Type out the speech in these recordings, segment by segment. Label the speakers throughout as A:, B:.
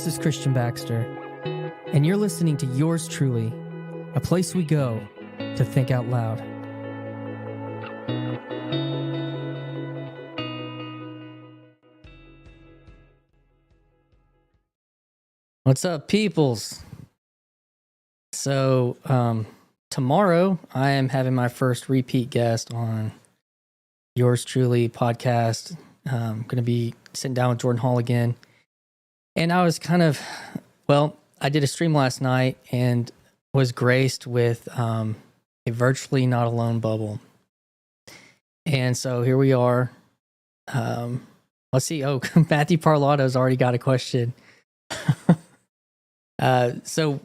A: This is Christian Baxter, and you're listening to Yours Truly, a place we go to think out loud. What's up, peoples? So, tomorrow I am having my first repeat guest on Yours Truly podcast. I'm going to be sitting down with Jordan Hall again. And I was I did a stream last night and was graced with a virtually not alone bubble. And so here we are. Let's see. Oh, Matthew Parlato's already got a question. So,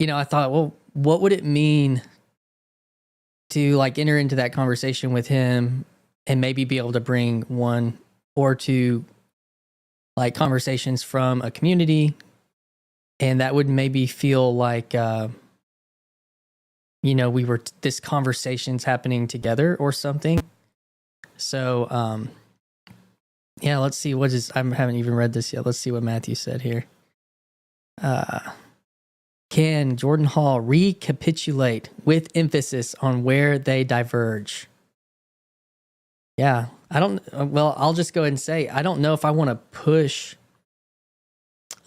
A: I thought, well, what would it mean to enter into that conversation with him and maybe be able to bring one or two conversations from a community, and that would maybe feel like we were this conversation's happening together or something. So let's see I haven't even read this yet. Let's see what Matthew said here. Can Jordan Hall recapitulate with emphasis on where they diverge? Yeah, I'll just go ahead and say, I don't know if I want to push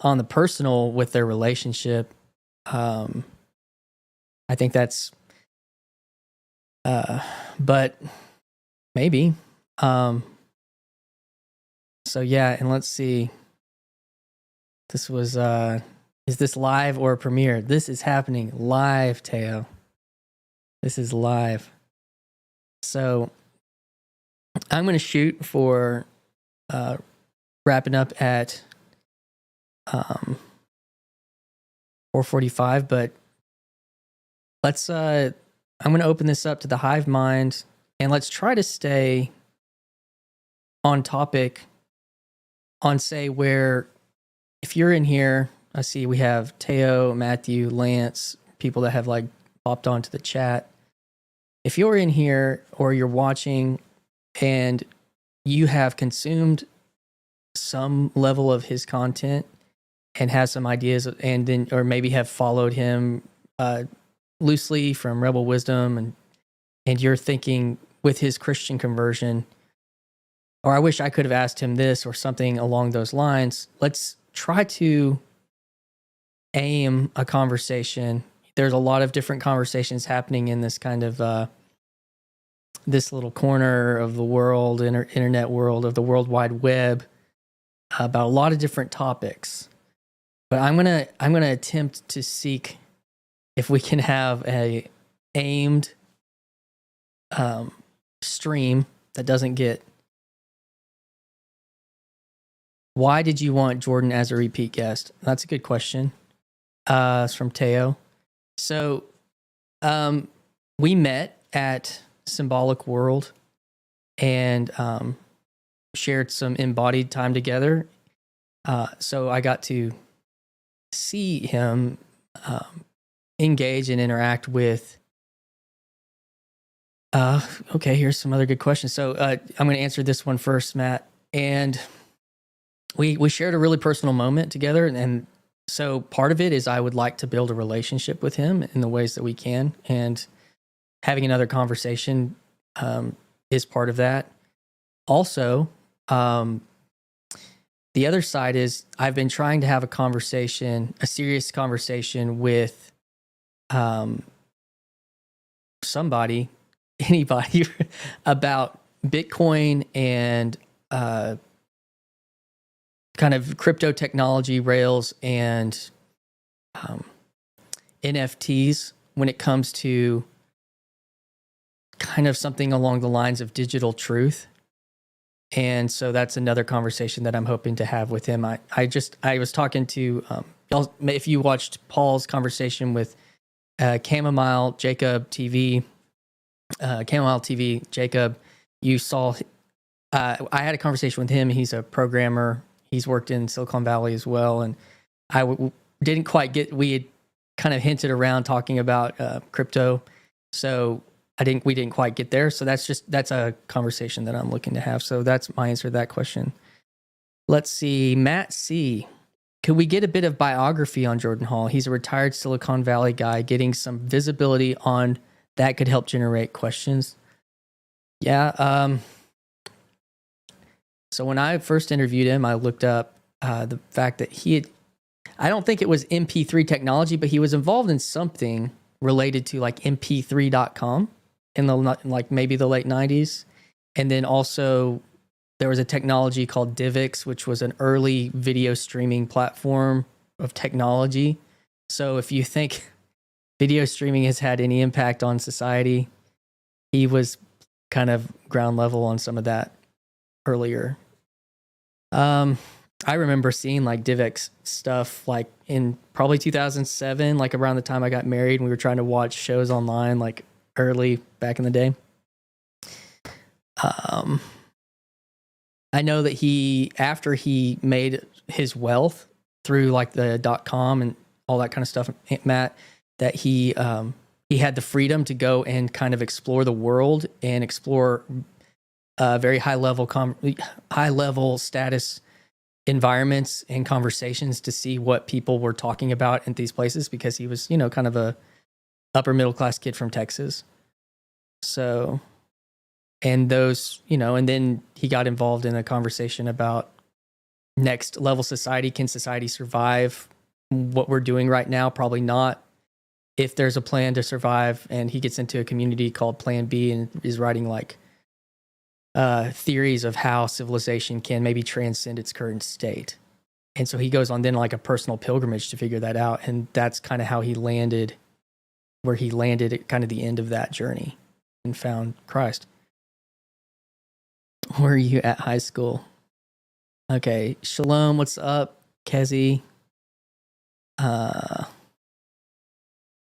A: on the personal with their relationship. I think that's, but maybe. So yeah, and let's see. This was, is this live or a premiere? This is happening live, Teo. This is live. So I'm going to shoot for wrapping up at 4:45, but let's I'm going to open this up to the hive mind, and let's try to stay on topic on, say, where if you're in here, I see we have Teo, Matthew, Lance, people that have popped onto the chat. If you're in here or you're watching and you have consumed some level of his content and has some ideas, and then, or maybe have followed him loosely from Rebel Wisdom, and you're thinking with his Christian conversion, or I wish I could have asked him this or something along those lines, let's try to aim a conversation. There's a lot of different conversations happening in this kind of this little corner of the world, internet world, of the World Wide Web, about a lot of different topics. But I'm gonna attempt to seek if we can have a aimed stream that doesn't get. Why did you want Jordan as a repeat guest? That's a good question. It's from Teo. So we met at Symbolic World and shared some embodied time together. So I got to see him engage and interact with. Okay, here's some other good questions. So I'm going to answer this one first, Matt. And we shared a really personal moment together, and so part of it is I would like to build a relationship with him in the ways that we can, and having another conversation is part of that. Also, the other side is I've been trying to have a serious conversation with anybody about Bitcoin and kind of crypto technology, rails, and NFTs when it comes to kind of something along the lines of digital truth. And so that's another conversation that I'm hoping to have with him. I was talking to, if you watched Paul's conversation with Chamomile TV, Jacob, you saw, I had a conversation with him. He's a programmer. He's worked in Silicon Valley as well. And didn't quite get, we had kind of hinted around talking about crypto. So we didn't quite get there. So that's a conversation that I'm looking to have. So that's my answer to that question. Let's see. Matt C. could we get a bit of biography on Jordan Hall? He's a retired Silicon Valley guy getting some visibility on that could help generate questions. Yeah. So when I first interviewed him, I looked up the fact that he had, I don't think it was MP3 technology, but he was involved in something related to like MP3.com in the like maybe the late 90s. And then also there was a technology called DivX, which was an early video streaming platform of technology. So if you think video streaming has had any impact on society, he was kind of ground level on some of that earlier. I remember seeing like DivX stuff like in probably 2007, like around the time I got married, and we were trying to watch shows online like early back in the day. I know that after he made his wealth through like the .com and all that kind of stuff, Matt, that he had the freedom to go and kind of explore the world and explore very high level status environments and conversations to see what people were talking about in these places, because he was, kind of a upper middle class kid from Texas. So, and those, and then he got involved in a conversation about next level society. Can society survive what we're doing right now? Probably not. If there's a plan to survive, and he gets into a community called Plan B and is writing like theories of how civilization can maybe transcend its current state. And so he goes on then like a personal pilgrimage to figure that out. And that's kind of how he landed where he landed at kind of the end of that journey and found Christ. Where are you at high school? Okay. Shalom. What's up, Kezi? We're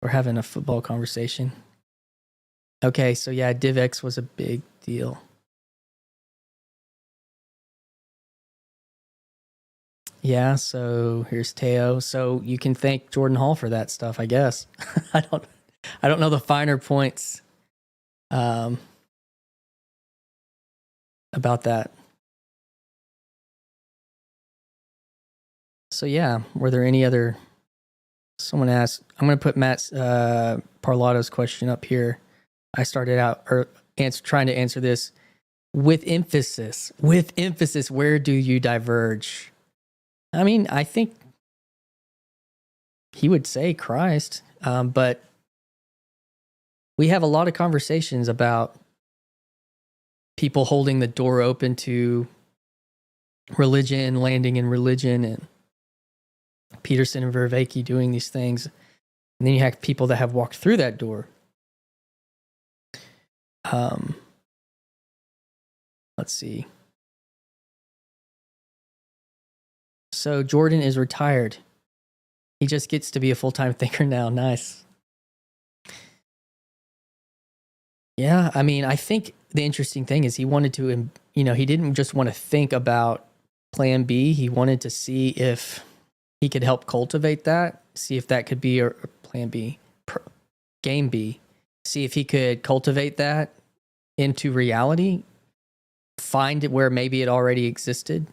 A: having a football conversation. Okay. So yeah, DivX was a big deal. Yeah, so here's Teo. So you can thank Jordan Hall for that stuff, I guess. I don't know the finer points about that. So yeah, were there any other? Someone asked. I'm going to put Matt Parlato's question up here. I started out trying to answer this with emphasis. With emphasis, where do you diverge? I mean, I think he would say Christ, but we have a lot of conversations about people holding the door open to religion, landing in religion, and Peterson and Vervaeke doing these things. And then you have people that have walked through that door. Let's see. So Jordan is retired. He just gets to be a full-time thinker now. Nice. Yeah, I mean, I think the interesting thing is he wanted to, he didn't just want to think about Plan B. He wanted to see if he could help cultivate that, see if that could be a Plan B, Game B, see if he could cultivate that into reality, find it where maybe it already existed.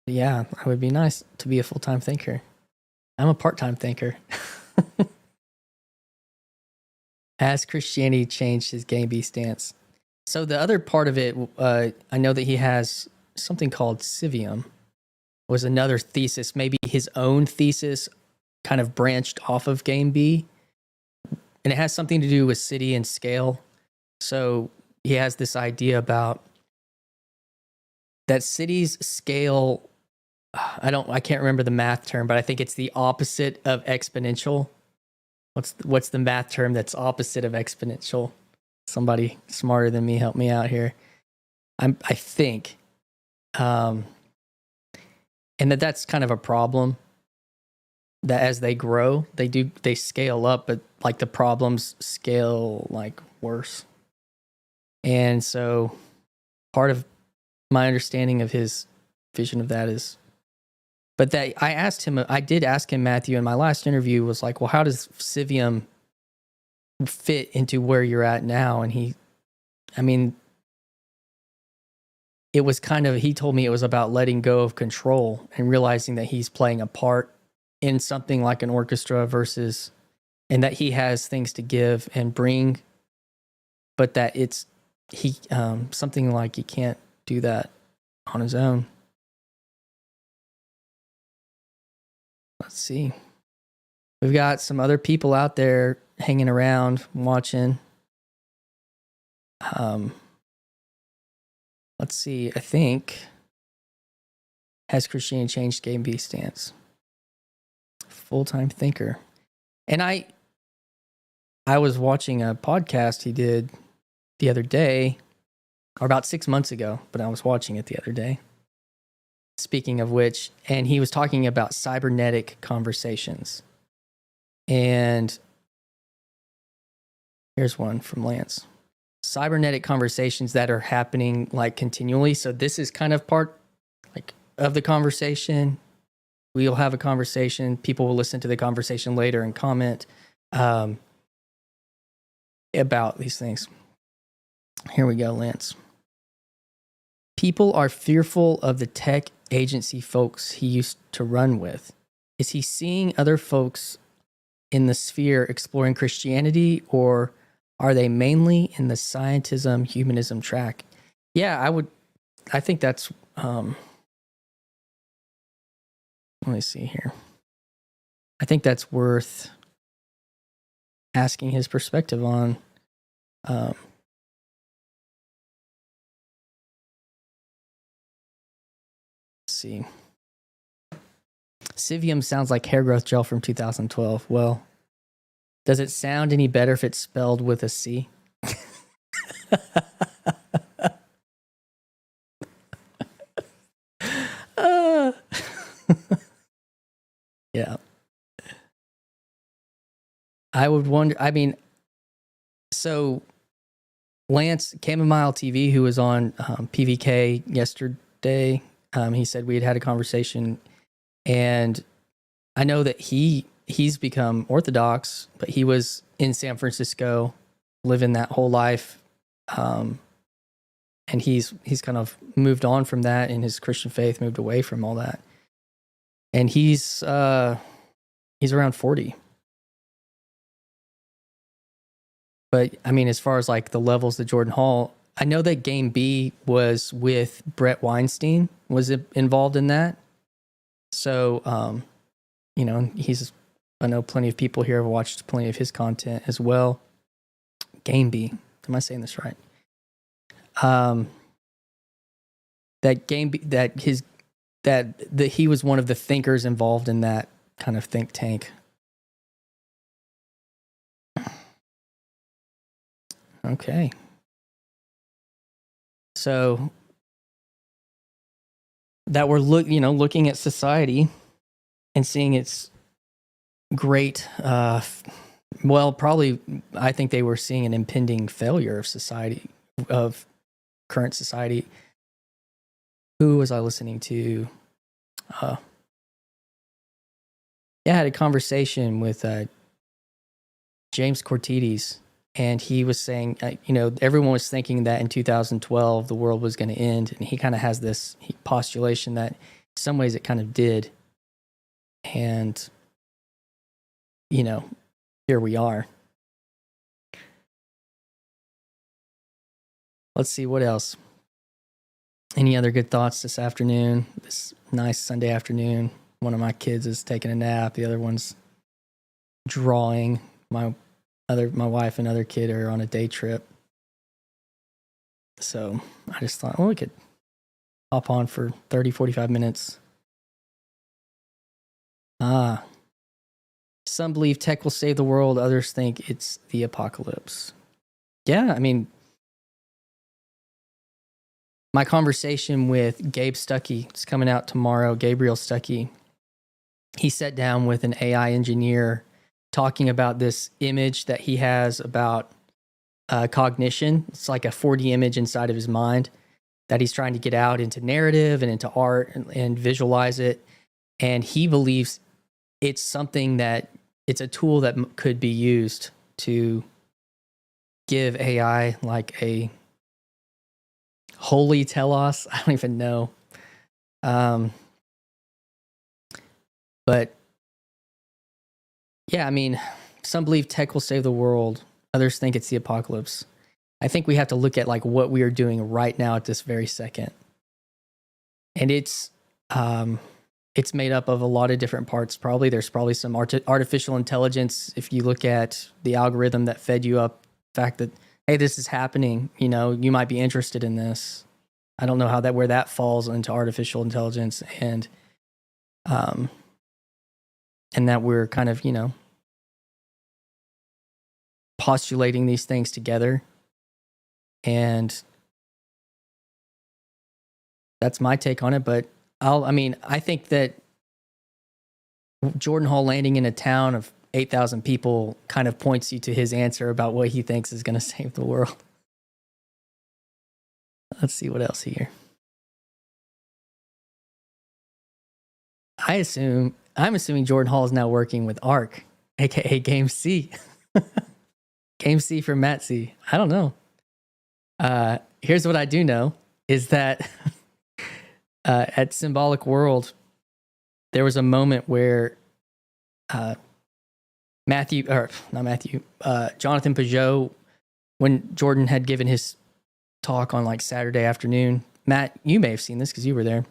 A: Yeah, it would be nice to be a full-time thinker. I'm a part-time thinker. Has Christianity changed his Game B stance? So the other part of it, I know that he has something called Civium, was another thesis, maybe his own thesis kind of branched off of Game B. And it has something to do with city and scale. So he has this idea about that cities scale. I can't remember the math term, but I think it's the opposite of exponential. What's the math term that's opposite of exponential? Somebody smarter than me help me out here. I think, and that's kind of a problem. That as they grow, they scale up, but like the problems scale like worse. And so, part of my understanding of his vision of that is. But that I did ask him, Matthew, in my last interview was like, well, how does Civium fit into where you're at now? And he I mean, it was he told me it was about letting go of control and realizing that he's playing a part in something like an orchestra and that he has things to give and bring, but that something like he can't do that on his own. Let's see. We've got some other people out there hanging around, watching. Let's see. I think, has Christianity changed Game B stance? Full-time thinker. And I was watching a podcast he did the other day, or about 6 months ago, but I was watching it the other day. Speaking of which, and he was talking about cybernetic conversations. And here's one from Lance. Cybernetic conversations that are happening like continually. So this is kind of part like of the conversation. We'll have a conversation. People will listen to the conversation later and comment about these things. Here we go, Lance. People are fearful of the tech agency folks he used to run with. Is he seeing other folks in the sphere exploring Christianity, or are they mainly in the scientism, humanism track? Yeah, I think that's, let me see here. I think that's worth asking his perspective on. Let's see. Civium sounds like hair growth gel from 2012. Well, does it sound any better if it's spelled with a C? Yeah. I would wonder, I mean, so Lance Chamomile TV, who was on PVK yesterday, he said we had a conversation, and I know that he's become Orthodox, but he was in San Francisco, living that whole life, and he's kind of moved on from that in his Christian faith, moved away from all that, and he's around 40. But I mean, as far as like the levels that Jordan Hall, I know that Game B was with Brett Weinstein, was involved in that. So, you know, I know plenty of people here have watched plenty of his content as well. Game B, am I saying this right? That Game B, that he was one of the thinkers involved in that kind of think tank. Okay. So that we're looking at society and seeing its great, well, probably I think they were seeing an impending failure of current society. Who was I listening to? I had a conversation with James Cortides, and he was saying, everyone was thinking that in 2012 the world was going to end, and he kind of has this postulation that in some ways it kind of did, and here we are. Let's see what else. Any other good thoughts this afternoon? This nice Sunday afternoon. One of my kids is taking a nap. The other one's drawing. My wife and other kid are on a day trip. So I just thought, well, we could hop on for 30, 45 minutes. Some believe tech will save the world. Others think it's the apocalypse. Yeah, I mean, my conversation with Gabe Stuckey, it's coming out tomorrow, Gabriel Stuckey, he sat down with an AI engineer talking about this image that he has about cognition. It's like a 4D image inside of his mind that he's trying to get out into narrative and into art and visualize it. And he believes it's something that it's a tool that could be used to give AI like a Holy telos. I don't even know. But yeah, I mean, some believe tech will save the world. Others think it's the apocalypse. I think we have to look at like what we are doing right now at this very second. And it's made up of a lot of different parts. There's probably some artificial intelligence. If you look at the algorithm that fed you up, the fact that, hey, this is happening, you might be interested in this. I don't know where that falls into artificial intelligence and that we're kind of, postulating these things together. And that's my take on it. But I think that Jordan Hall landing in a town of 8,000 people kind of points you to his answer about what he thinks is going to save the world. Let's see what else here. I'm assuming Jordan Hall is now working with ARC, aka Game C. Game C for Matt C. I don't know. Here's what I do know is that at Symbolic World, there was a moment where Jonathan Peugeot, when Jordan had given his talk on like Saturday afternoon, Matt, you may have seen this because you were there.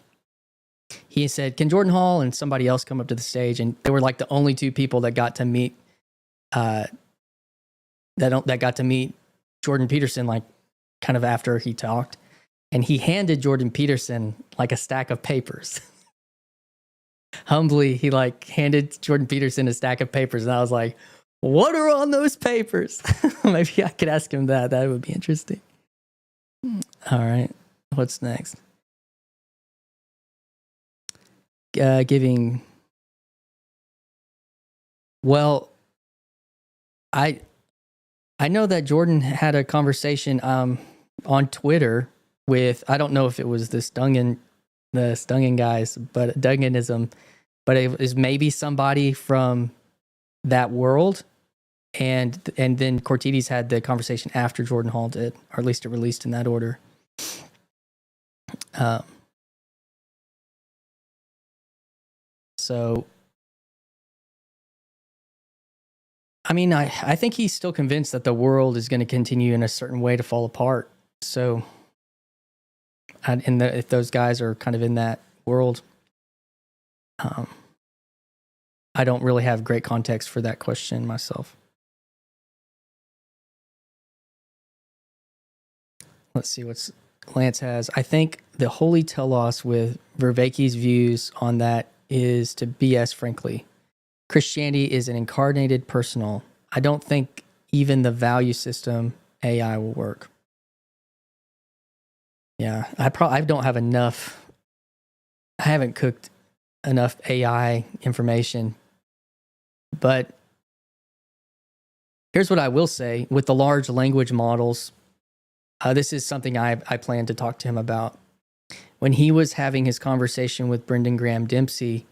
A: He said, "Can Jordan Hall and somebody else come up to the stage?" And they were like the only two people that got to meet that got to meet Jordan Peterson, like kind of after he talked. And he handed Jordan Peterson like a stack of papers. Humbly, he like handed Jordan Peterson a stack of papers. And I was like, what are on those papers? Maybe I could ask him that. That would be interesting. All right. What's next? Well, I know that Jordan had a conversation on Twitter with, I don't know if it was the Stungen guys, but Dunganism, but it was maybe somebody from that world. And then Cortides had the conversation after Jordan Hall did, or at least it released in that order. So, I mean, I think he's still convinced that the world is going to continue in a certain way to fall apart. So, if those guys are kind of in that world, I don't really have great context for that question myself. Let's see what Lance has. I think the holy telos with Vervaeke's views on that is to BS, frankly. Christianity is an incarnated personal. I don't think even the value system AI will work. Yeah, I don't have enough. I haven't cooked enough AI information. But here's what I will say with the large language models. This is something I plan to talk to him about. When he was having his conversation with Brendan Graham Dempsey,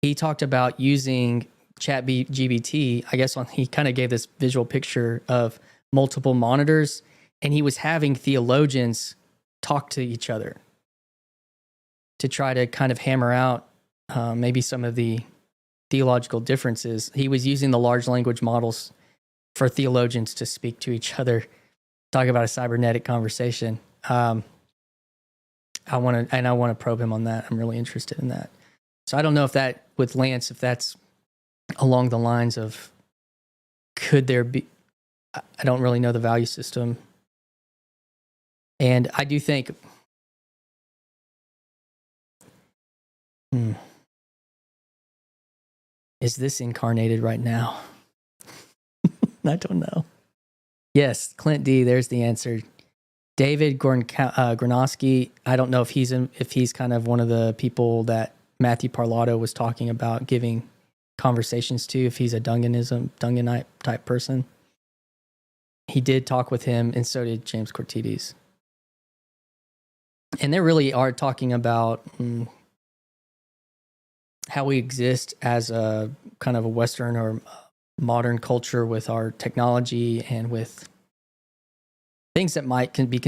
A: he talked about using ChatGPT. I guess he kind of gave this visual picture of multiple monitors, and he was having theologians talk to each other to try to kind of hammer out maybe some of the theological differences. He was using the large language models for theologians to speak to each other, talk about a cybernetic conversation. I want to probe him on that. I'm really interested in that. So I don't know if that with Lance, if that's along the lines of, could there be, I don't really know the value system. And I do think, is this incarnated right now? I don't know. Yes, Clint D, there's the answer. David Gronowski, I don't know if he's kind of one of the people that Matthew Parlato was talking about giving conversations to, if he's a Dunganite type person. He did talk with him, and so did James Cortides. And they really are talking about how we exist as a kind of a Western or modern culture with our technology and with things that can be,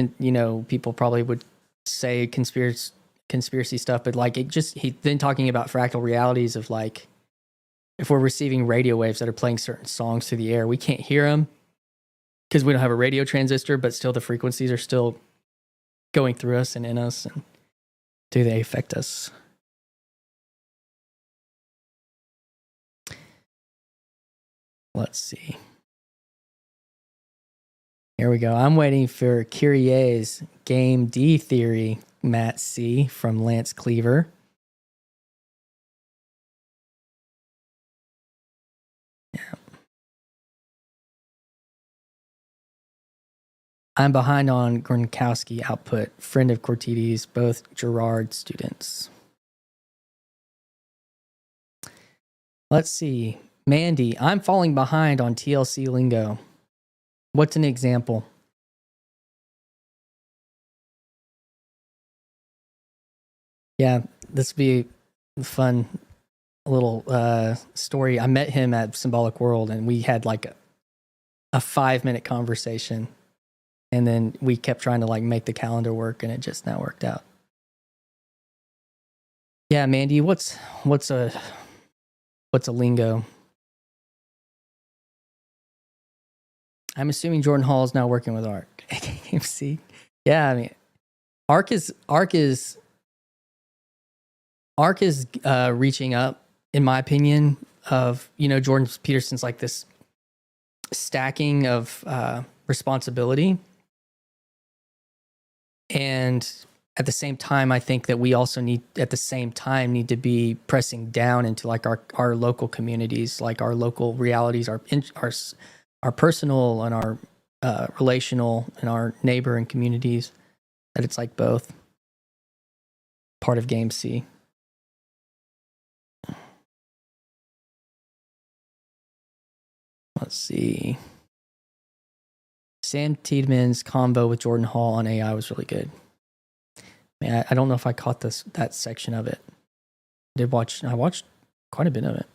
A: people probably would say conspiracy stuff, but like he then talking about fractal realities of like if we're receiving radio waves that are playing certain songs through the air, we can't hear them because we don't have a radio transistor, but still the frequencies are still going through us and in us. And do they affect us? Let's see. Here we go. I'm waiting for Kyrie's Game D Theory, Matt C. from Lance Cleaver. Yeah. I'm behind on Gronkowski output, friend of Cortides, both Gerard students. Let's see. Mandy, I'm falling behind on TLC lingo. What's an example? Yeah, this would be a fun little story. I met him at Symbolic World and we had like a 5-minute conversation. And then we kept trying to like make the calendar work and it just now worked out. Yeah, Mandy, what's a lingo? I'm assuming Jordan Hall is now working with ARC. AKMC. Yeah, I mean, ARC is reaching up, in my opinion, of, you know, Jordan Peterson's like this stacking of responsibility. And at the same time, I think that we also need to be pressing down into like our local communities, like our local realities, our personal and our relational and our neighbor and communities, that it's like both part of Game C. Let's see. Sam Tiedeman's combo with Jordan Hall on AI was really good. Man, I don't know if I caught that section of it. I watched quite a bit of it.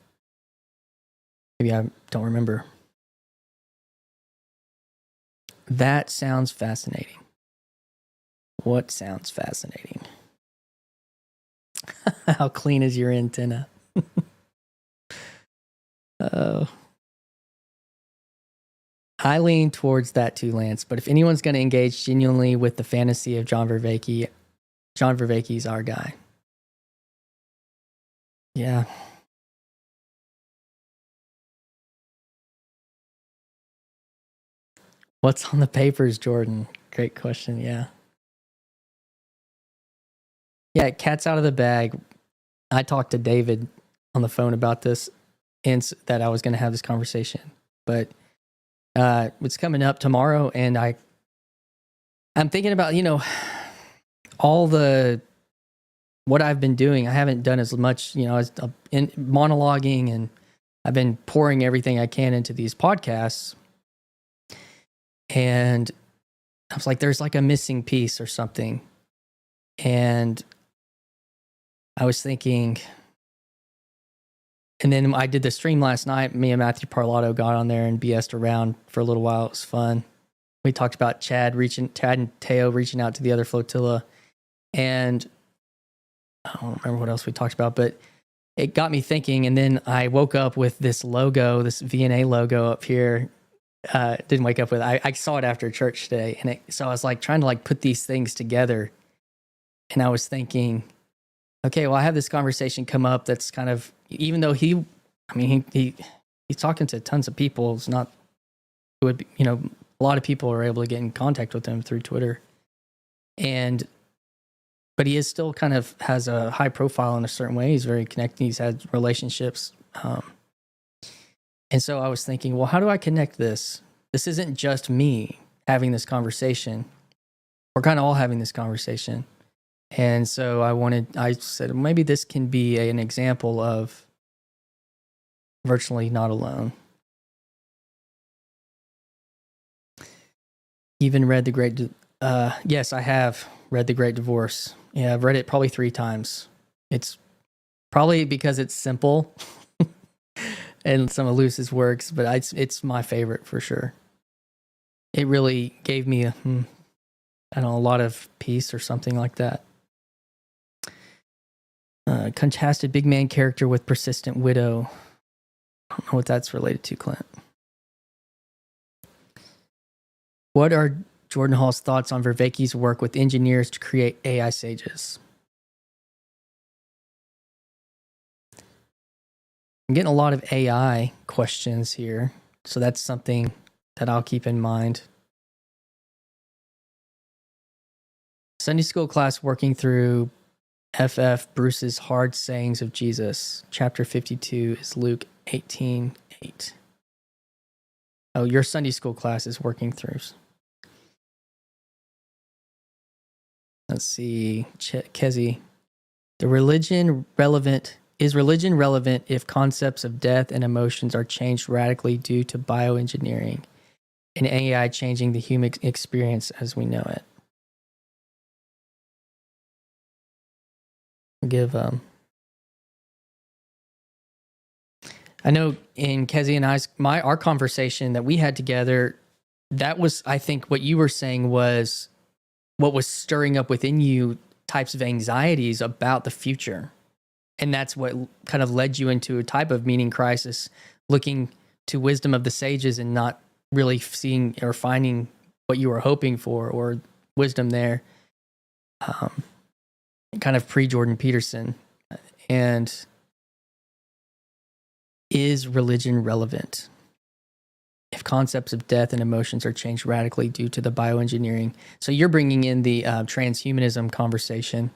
A: Maybe I don't remember. That sounds fascinating. What sounds fascinating? How clean is your antenna? Oh. I lean towards that too, Lance. But if anyone's going to engage genuinely with the fantasy of John Vervaeke's our guy. Yeah. What's on the papers, Jordan? Great question. Yeah. Yeah, cat's out of the bag. I talked to David on the phone about this and that I was going to have this conversation. But it's coming up tomorrow, and I'm thinking about, you know, what I've been doing. I haven't done as much, you know, as in monologuing, and I've been pouring everything I can into these podcasts. And I was like, there's like a missing piece or something. And I was thinking, and then I did the stream last night. Me and Matthew Parlato got on there and BS'd around for a little while. It was fun. We talked about Chad and Teo reaching out to the other flotilla. And I don't remember what else we talked about, but it got me thinking. And then I woke up with this logo, this VNA logo up here. Didn't wake up with it. I saw it after church today. And so I was like trying to like put these things together. And I was thinking, okay, well, I have this conversation come up that's kind of, even though he's talking to tons of people. It's not, it would be, you know, a lot of people are able to get in contact with him through Twitter. But he is still kind of has a high profile in a certain way. He's very connected. He's had relationships. And so I was thinking, well, how do I connect this? This isn't just me having this conversation. We're kind of all having this conversation. And so I said, maybe this can be an example of virtually not alone. Even read The Great, yes, I have read The Great Divorce. Yeah, I've read it probably 3 times. It's probably because it's simple and some of Lewis's works, but it's my favorite for sure. It really gave me I don't know, a lot of peace or something like that. Contrasted big man character with persistent widow. I don't know what that's related to, Clint. What are Jordan Hall's thoughts on Vervaeke's work with engineers to create AI sages? I'm getting a lot of AI questions here, so that's something that I'll keep in mind. Sunday school class working through FF Bruce's Hard Sayings of Jesus. Chapter 52 is Luke 18:8. Oh, your Sunday school class is working through. Let's see. Kezi. Is religion relevant if concepts of death and emotions are changed radically due to bioengineering and AI changing the human experience as we know it? I know in Kezi and our conversation that we had together, that was, I think what you were saying was what was stirring up within you types of anxieties about the future. And that's what kind of led you into a type of meaning crisis, looking to wisdom of the sages and not really seeing or finding what you were hoping for or wisdom there. Kind of pre-Jordan Peterson. And is religion relevant if concepts of death and emotions are changed radically due to the bioengineering? So you're bringing in the transhumanism conversation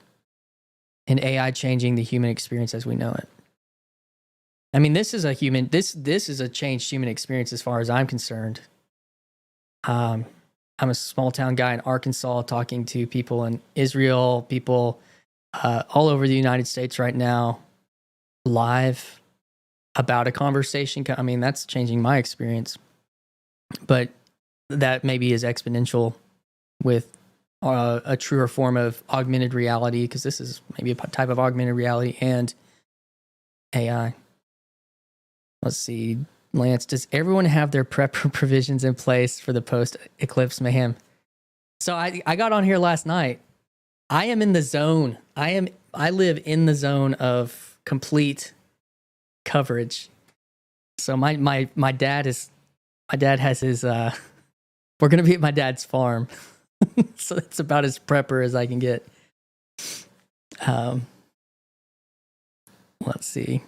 A: and AI changing the human experience as we know it. I mean, this is a changed human experience as far as I'm concerned. I'm a small town guy in Arkansas talking to people in Israel, people all over the United States right now, live about a conversation. I mean, that's changing my experience. But that maybe is exponential with a truer form of augmented reality, because this is maybe a type of augmented reality and AI. Let's see. Lance, does everyone have their prep provisions in place for the post-eclipse mayhem? So I got on here last night. I am in the zone. I live in the zone of complete coverage. So my dad has his we're gonna be at my dad's farm. So it's about as prepper as I can get. Let's see.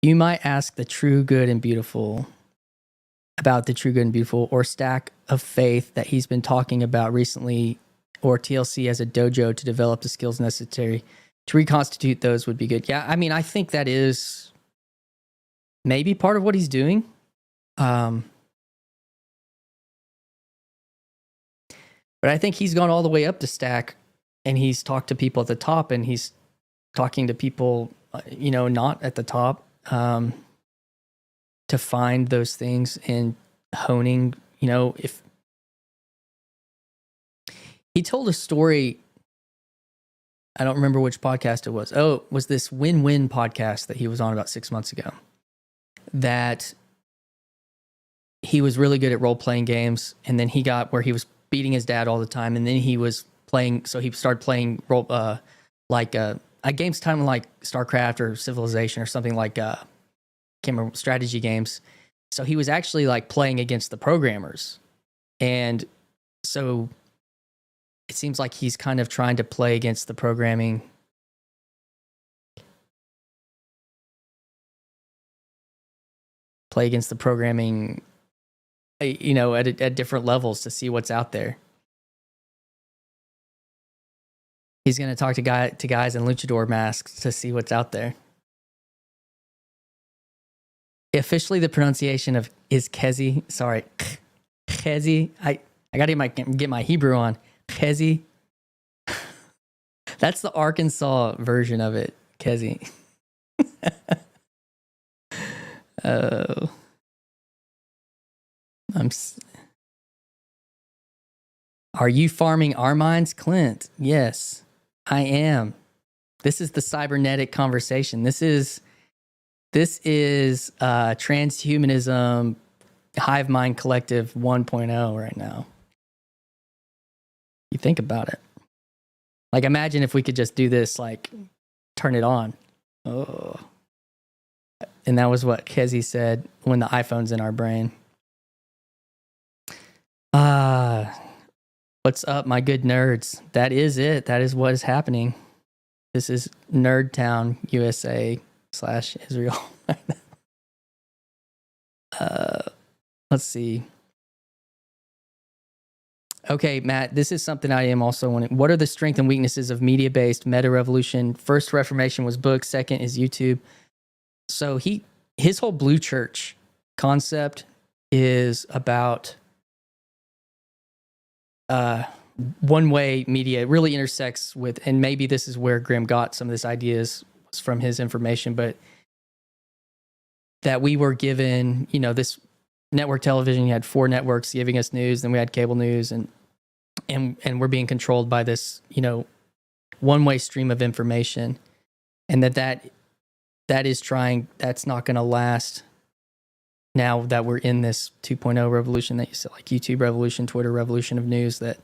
A: You might ask the true good and beautiful about the true good and beautiful or stack of faith that he's been talking about recently, or TLC as a dojo to develop the skills necessary to reconstitute those would be good. Yeah, I mean, I think that is maybe part of what he's doing. But I think he's gone all the way up the stack, and he's talked to people at the top, and he's talking to people, not at the top, to find those things and honing, if he told a story, I don't remember which podcast it was. Oh, it was this Win-Win podcast that he was on about 6 months ago, that he was really good at role-playing games, and then he got where he was beating his dad all the time, and then he was playing, so he started playing role, a games time like StarCraft or Civilization or something like can't remember, strategy games. So he was actually like playing against the programmers, and so it seems like he's kind of trying to play against the programming. Play against the programming, at different levels to see what's out there. He's going to talk to guys in luchador masks to see what's out there. Officially, the pronunciation of is Kezi. Sorry, Kezi. I got to get my Hebrew on. Kezi. That's the Arkansas version of it. Kezi. Oh. Are you farming our minds, Clint? Yes, I am. This is the cybernetic conversation. This is transhumanism, hive mind collective 1.0 right now. You think about it. Like, imagine if we could just do this, like, turn it on. Oh. And that was what Kezi said when the iPhone's in our brain. What's up, my good nerds? That is it. That is what is happening. This is Nerd Town, USA / Israel. Let's see. Okay, Matt, this is something I am also wanting. What are the strengths and weaknesses of media-based meta revolution? First Reformation was books. Second is YouTube. So his whole Blue Church concept is about one-way media. It really intersects with, and maybe this is where Grimm got some of this ideas from his information, but that we were given, this network television. You had 4 networks giving us news, then we had cable news, and we're being controlled by this, one-way stream of information, and that's not going to last now that we're in this 2.0 revolution that you said, like YouTube revolution, Twitter revolution of news, that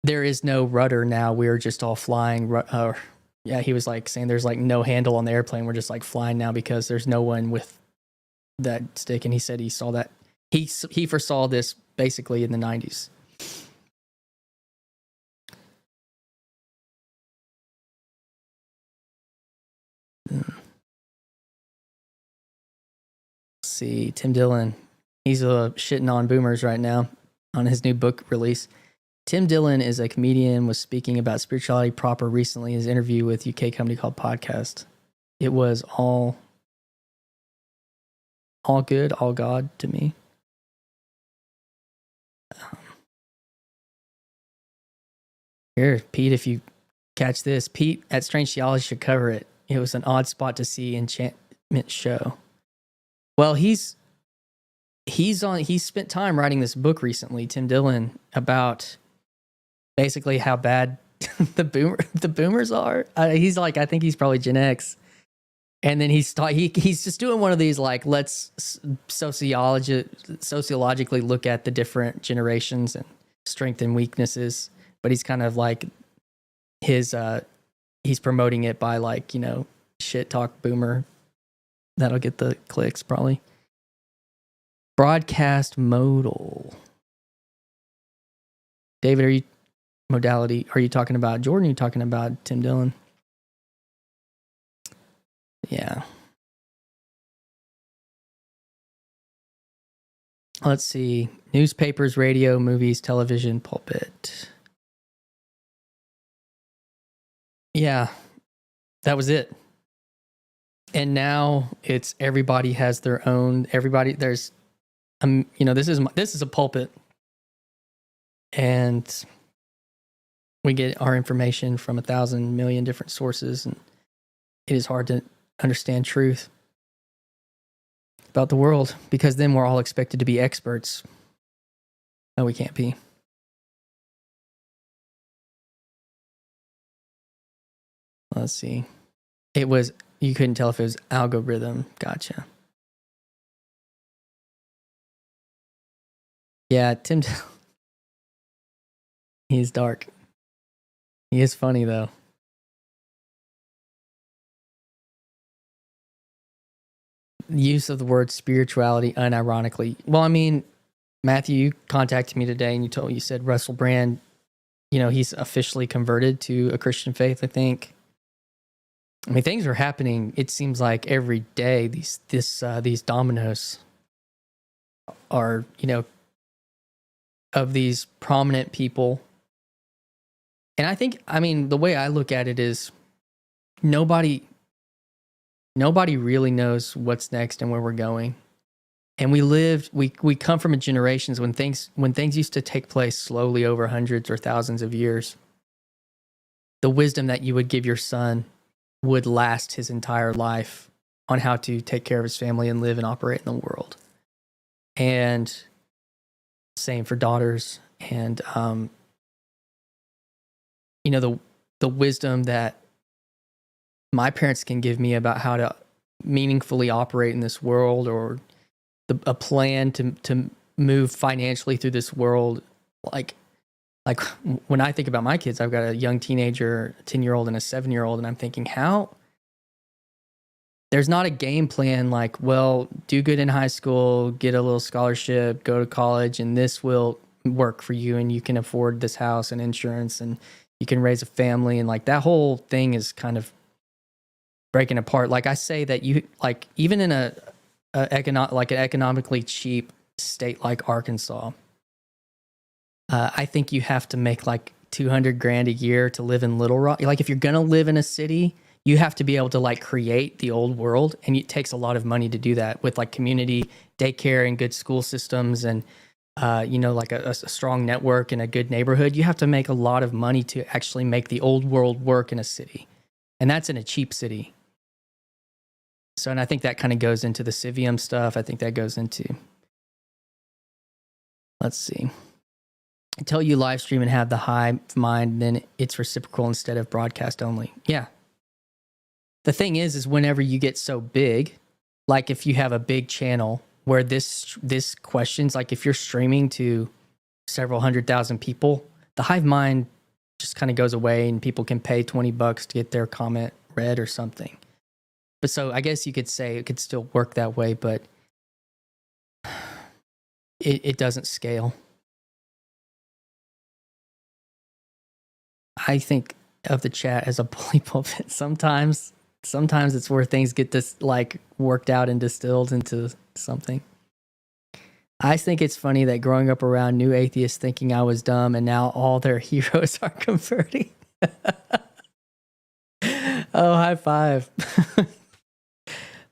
A: there is no rudder now. We're just all flying. He was like saying there's like no handle on the airplane. We're just like flying now because there's no one with that stick. And he said he saw that. He foresaw this basically in the 90s. See, Tim Dillon, he's shitting on boomers right now on his new book release. Tim Dillon is a comedian, was speaking about spirituality proper recently in his interview with UK company called Podcast. It was all good, all God to me. Here, Pete, if you catch this, Pete at Strange Theology should cover it. It was an odd spot to see Enchantment Show. Well, he's spent time writing this book recently, Tim Dillon, about basically how bad the boomers are. He's like, I think he's probably Gen X, and then he's just doing one of these like, let's sociologically look at the different generations and strengths and weaknesses. But he's kind of like he's promoting it by like, shit talk boomer. That'll get the clicks probably. Broadcast modal. David, are you talking about Jordan? Or are you talking about Tim Dillon? Yeah. Let's see. Newspapers, radio, movies, television, pulpit. Yeah. That was it. And now it's everybody has their own. There's, this is a pulpit, and we get our information from 1,000 million different sources, and it is hard to understand truth about the world because then we're all expected to be experts. No, we can't be. Let's see. You couldn't tell if it was algorithm. Gotcha. Yeah, Tim. He's dark. He is funny, though. Use of the word spirituality unironically. Well, I mean, Matthew, you contacted me today and you said Russell Brand, he's officially converted to a Christian faith, I think. I mean, things are happening. It seems like every day these dominoes are, of these prominent people. And I think, the way I look at it is nobody really knows what's next and where we're going. And we come from a generations when things used to take place slowly over hundreds or thousands of years. The wisdom that you would give your son would last his entire life on how to take care of his family and live and operate in the world. And same for daughters. And, the wisdom that my parents can give me about how to meaningfully operate in this world, or a plan to move financially through this world. Like, Like when I think about my kids, I've got a young teenager, a 10-year-old and a 7-year-old, and I'm thinking, how there's not a game plan like, well, do good in high school, get a little scholarship, go to college, and this will work for you and you can afford this house and insurance and you can raise a family. And like that whole thing is kind of breaking apart. Like I say that you like even in an economically cheap state like Arkansas, I think you have to make like 200 grand a year to live in Little Rock. Like if you're going to live in a city, you have to be able to like create the old world. And it takes a lot of money to do that with like community daycare and good school systems and, like a strong network and a good neighborhood. You have to make a lot of money to actually make the old world work in a city. And that's in a cheap city. So, and I think that kind of goes into the Civium stuff. I think that goes into, let's see. Until you live stream and have the hive mind, then it's reciprocal instead of broadcast only. Yeah. The thing is whenever you get so big, like if you have a big channel where this questions, like if you're streaming to several 100,000 people, the hive mind just kind of goes away and people can pay $20 to get their comment read or something. But so I guess you could say it could still work that way, but it doesn't scale. I think of the chat as a bully pulpit. Sometimes it's where things get this like worked out and distilled into something. I think it's funny that growing up around new atheists thinking I was dumb and now all their heroes are converting. Oh, high five.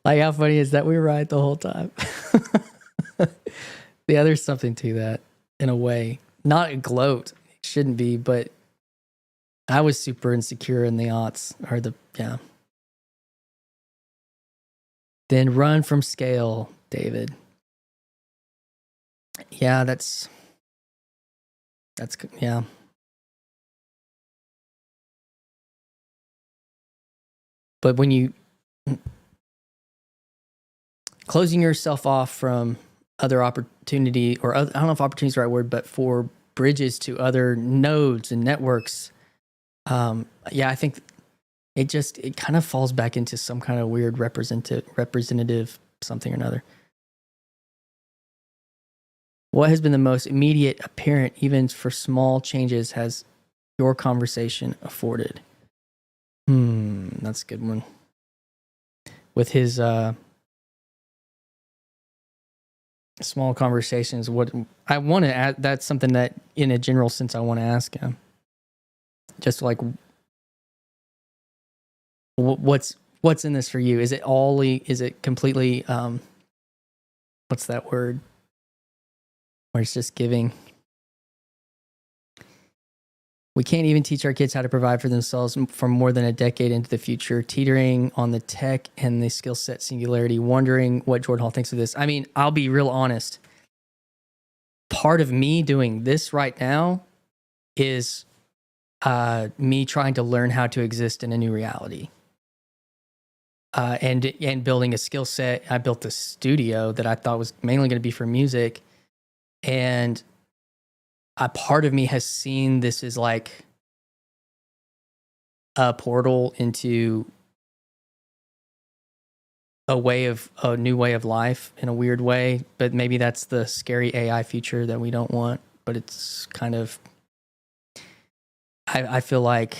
A: Like how funny is that we were right the whole time? Yeah, there's something to that in a way. Not a gloat. It shouldn't be, but I was super insecure in the aughts. Yeah. Then run from scale, David. Yeah, that's yeah. But when you closing yourself off from other opportunity, or I don't know if opportunity is the right word, but for bridges to other nodes and networks, yeah, I think it kind of falls back into some kind of weird representative something or another. What has been the most immediate apparent, even for small changes, has your conversation afforded? That's a good one. With his small conversations, what I want to add, that's something that in a general sense I want to ask him. Just like, what's in this for you? Is it completely, what's that word? Where it's just giving. We can't even teach our kids how to provide for themselves for more than a decade into the future, teetering on the tech and the skill set singularity, wondering what Jordan Hall thinks of this. I mean, I'll be real honest. Part of me doing this right now is me trying to learn how to exist in a new reality. And building a skill set. I built this studio that I thought was mainly going to be for music. And a part of me has seen this as like a portal into a new way of life in a weird way. But maybe that's the scary AI future that we don't want. But it's kind of, I feel like,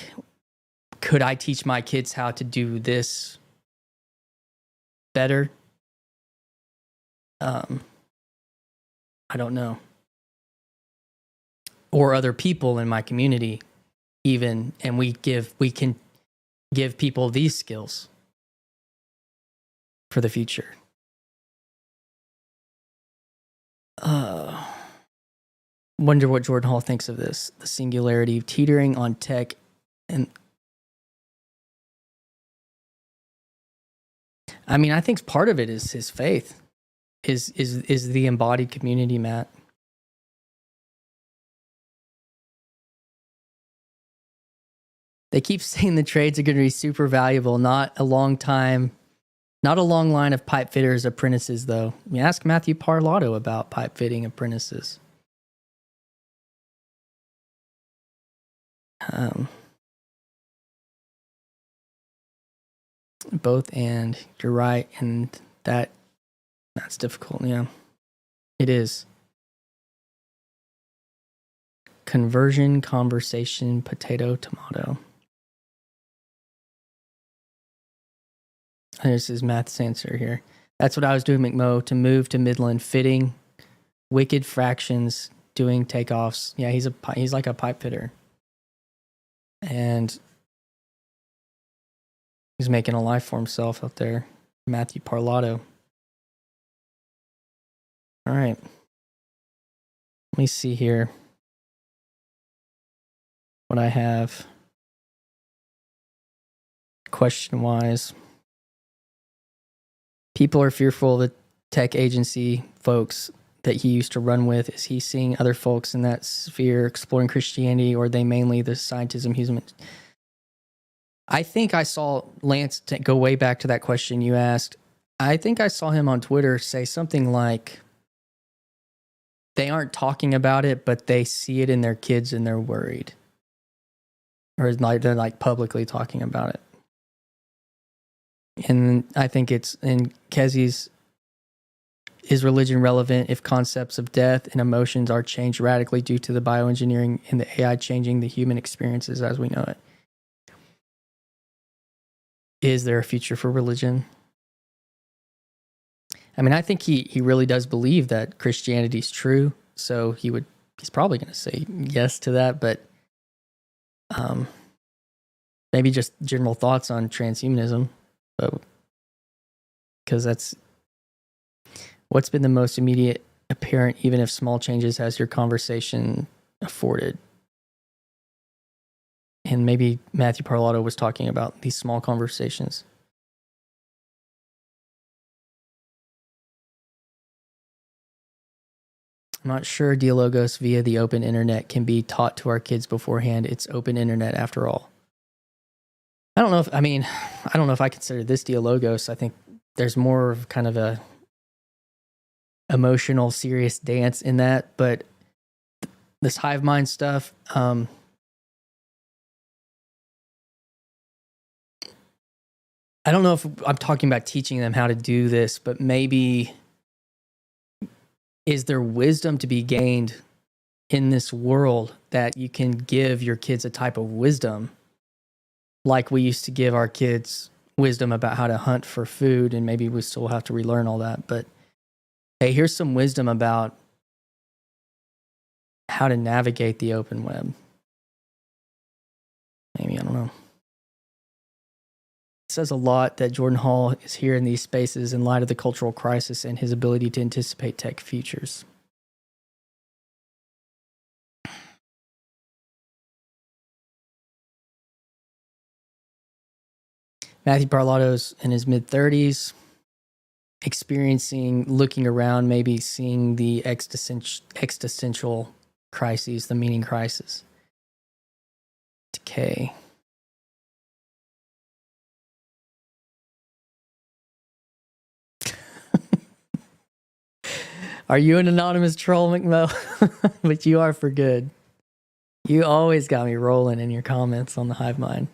A: could I teach my kids how to do this better? I don't know. Or other people in my community even, and we can give people these skills for the future. Wonder what Jordan Hall thinks of this. The singularity, teetering on tech, and I mean, I think part of it is his faith, is the embodied community, Matt. They keep saying the trades are going to be super valuable, not a long line of pipe fitters apprentices, though. I mean, ask Matthew Parlato about pipe fitting apprentices. Um, both, and you're right, and that's difficult. Yeah, it is. Conversion, conversation, potato, tomato. There's his math's answer here. That's what I was doing, McMo, to move to Midland, fitting wicked fractions, doing takeoffs. Yeah, he's like a pipe fitter. And he's making a life for himself out there. Matthew Parlato. All right. Let me see here what I have question-wise. People are fearful of the tech agency folks that he used to run with. Is he seeing other folks in that sphere exploring Christianity, or are they mainly the scientism humans? I think I saw Lance go way back to that question you asked. I think I saw him on Twitter say something like, they aren't talking about it, but they see it in their kids and they're worried. Or they're like publicly talking about it. And I think it's in Kezi's, is religion relevant if concepts of death and emotions are changed radically due to the bioengineering and the AI changing the human experiences as we know it? Is there a future for religion? I mean, I think he really does believe that Christianity is true, so he's probably going to say yes to that, but maybe just general thoughts on transhumanism, because that's what's been the most immediate apparent, even if small changes has your conversation afforded. And maybe Matthew Parlato was talking about these small conversations. I'm not sure Dialogos via the open internet can be taught to our kids beforehand. It's open internet after all. I don't know if I consider this Dialogos. I think there's more of kind of a emotional, serious dance in that, but this hive mind stuff, I don't know if I'm talking about teaching them how to do this, but maybe is there wisdom to be gained in this world that you can give your kids a type of wisdom like we used to give our kids wisdom about how to hunt for food, and maybe we still have to relearn all that, but hey, here's some wisdom about how to navigate the open web. Maybe, I don't know. It says a lot that Jordan Hall is here in these spaces in light of the cultural crisis and his ability to anticipate tech futures. Matthew Parlato's in his mid-30s, experiencing, looking around, maybe seeing the existential crises, the meaning crisis. Decay. Are you an anonymous troll, McMo? But you are for good. You always got me rolling in your comments on the Hive Mind.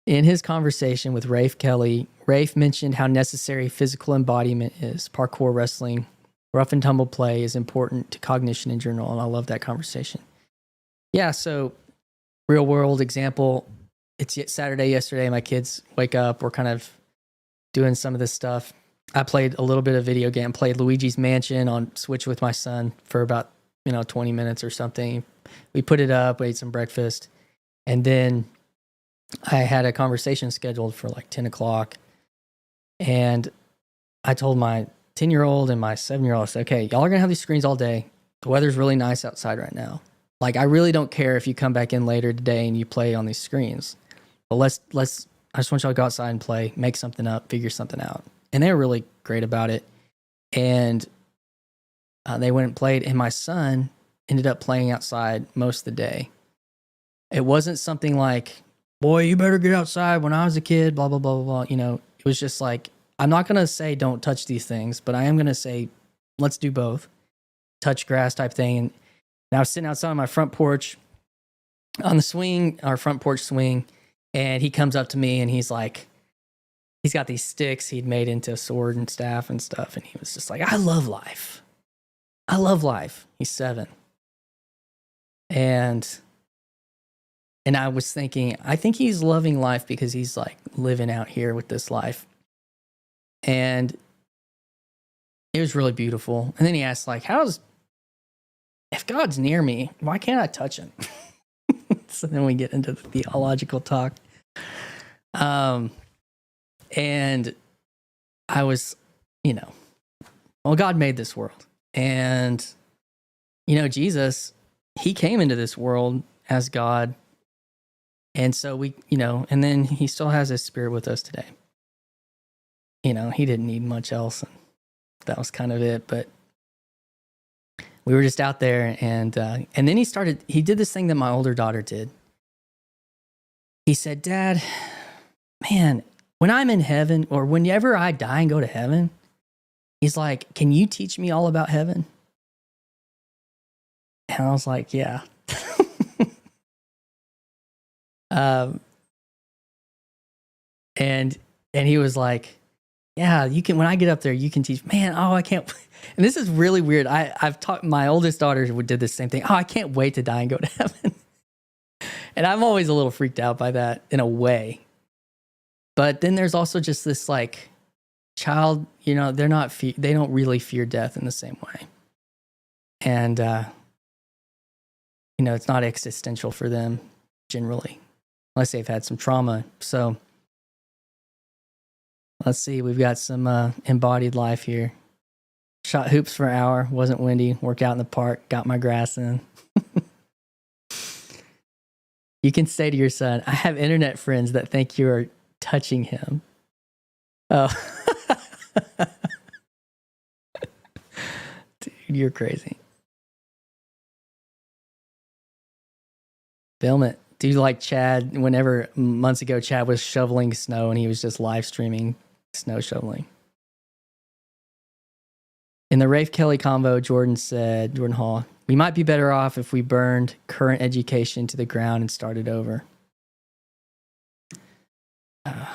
A: In his conversation with Rafe Kelly, Rafe mentioned how necessary physical embodiment is. Parkour, wrestling, rough and tumble play is important to cognition in general, and I love that conversation. Yeah, so real world example, it's Saturday yesterday, my kids wake up, we're kind of doing some of this stuff. I played a little bit of video game, played Luigi's Mansion on Switch with my son for about 20 minutes or something. We put it up, we ate some breakfast, and then I had a conversation scheduled for like 10 o'clock. And I told my 10-year-old and my 7-year-old, I said, okay, y'all are going to have these screens all day. The weather's really nice outside right now. Like, I really don't care if you come back in later today and you play on these screens. But I just want y'all to go outside and play, make something up, figure something out. And they were really great about it. And they went and played. And my son ended up playing outside most of the day. It wasn't something like, boy, you better get outside when I was a kid, blah, blah, blah, blah, blah. It was just like, I'm not going to say don't touch these things, but I am going to say, let's do both. Touch grass type thing. And I was sitting outside on my front porch on the swing, our front porch swing, and he comes up to me and he's like, he's got these sticks he'd made into a sword and staff and stuff. And he was just like, I love life. I love life. He's 7. And I was thinking, I think he's loving life because he's like living out here with this life. And it was really beautiful. And then he asked, like, if God's near me, why can't I touch him? So then we get into the theological talk. And I was, well, God made this world. And, Jesus, he came into this world as God. And so we, and then he still has his spirit with us today. He didn't need much else. And that was kind of it. But we were just out there, and then he did this thing that my older daughter did. He said, Dad, man, when I'm in heaven, or whenever I die and go to heaven, he's like, can you teach me all about heaven? And I was like, yeah. And he was like, yeah, you can, when I get up there, you can teach, man. Oh, I can't. And this is really weird. I've taught, my oldest daughter did the same thing. Oh, I can't wait to die and go to heaven. And I'm always a little freaked out by that in a way. But then there's also just this like child, they don't really fear death in the same way. And, it's not existential for them generally, unless they've had some trauma. So let's see, we've got some embodied life here. Shot hoops for an hour, wasn't windy, work out in the park, got my grass in. You can say to your son, I have internet friends that think you're touching him. Oh. Dude, you're crazy. Film it. Do you like Chad? Whenever months ago, Chad was shoveling snow and he was just live streaming snow shoveling. In the Rafe Kelly convo, Jordan Hall, we might be better off if we burned current education to the ground and started over. I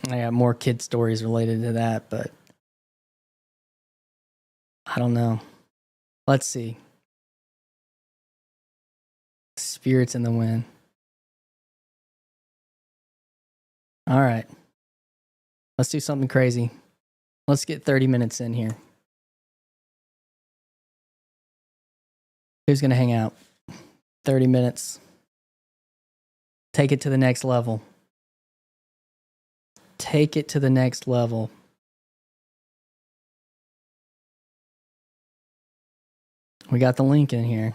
A: got more kid stories related to that, but I don't know. Let's see. Spirits in the wind. All right. Let's do something crazy. Let's get 30 minutes in here. Who's going to hang out? 30 minutes. Take it to the next level. Take it to the next level. We got the link in here.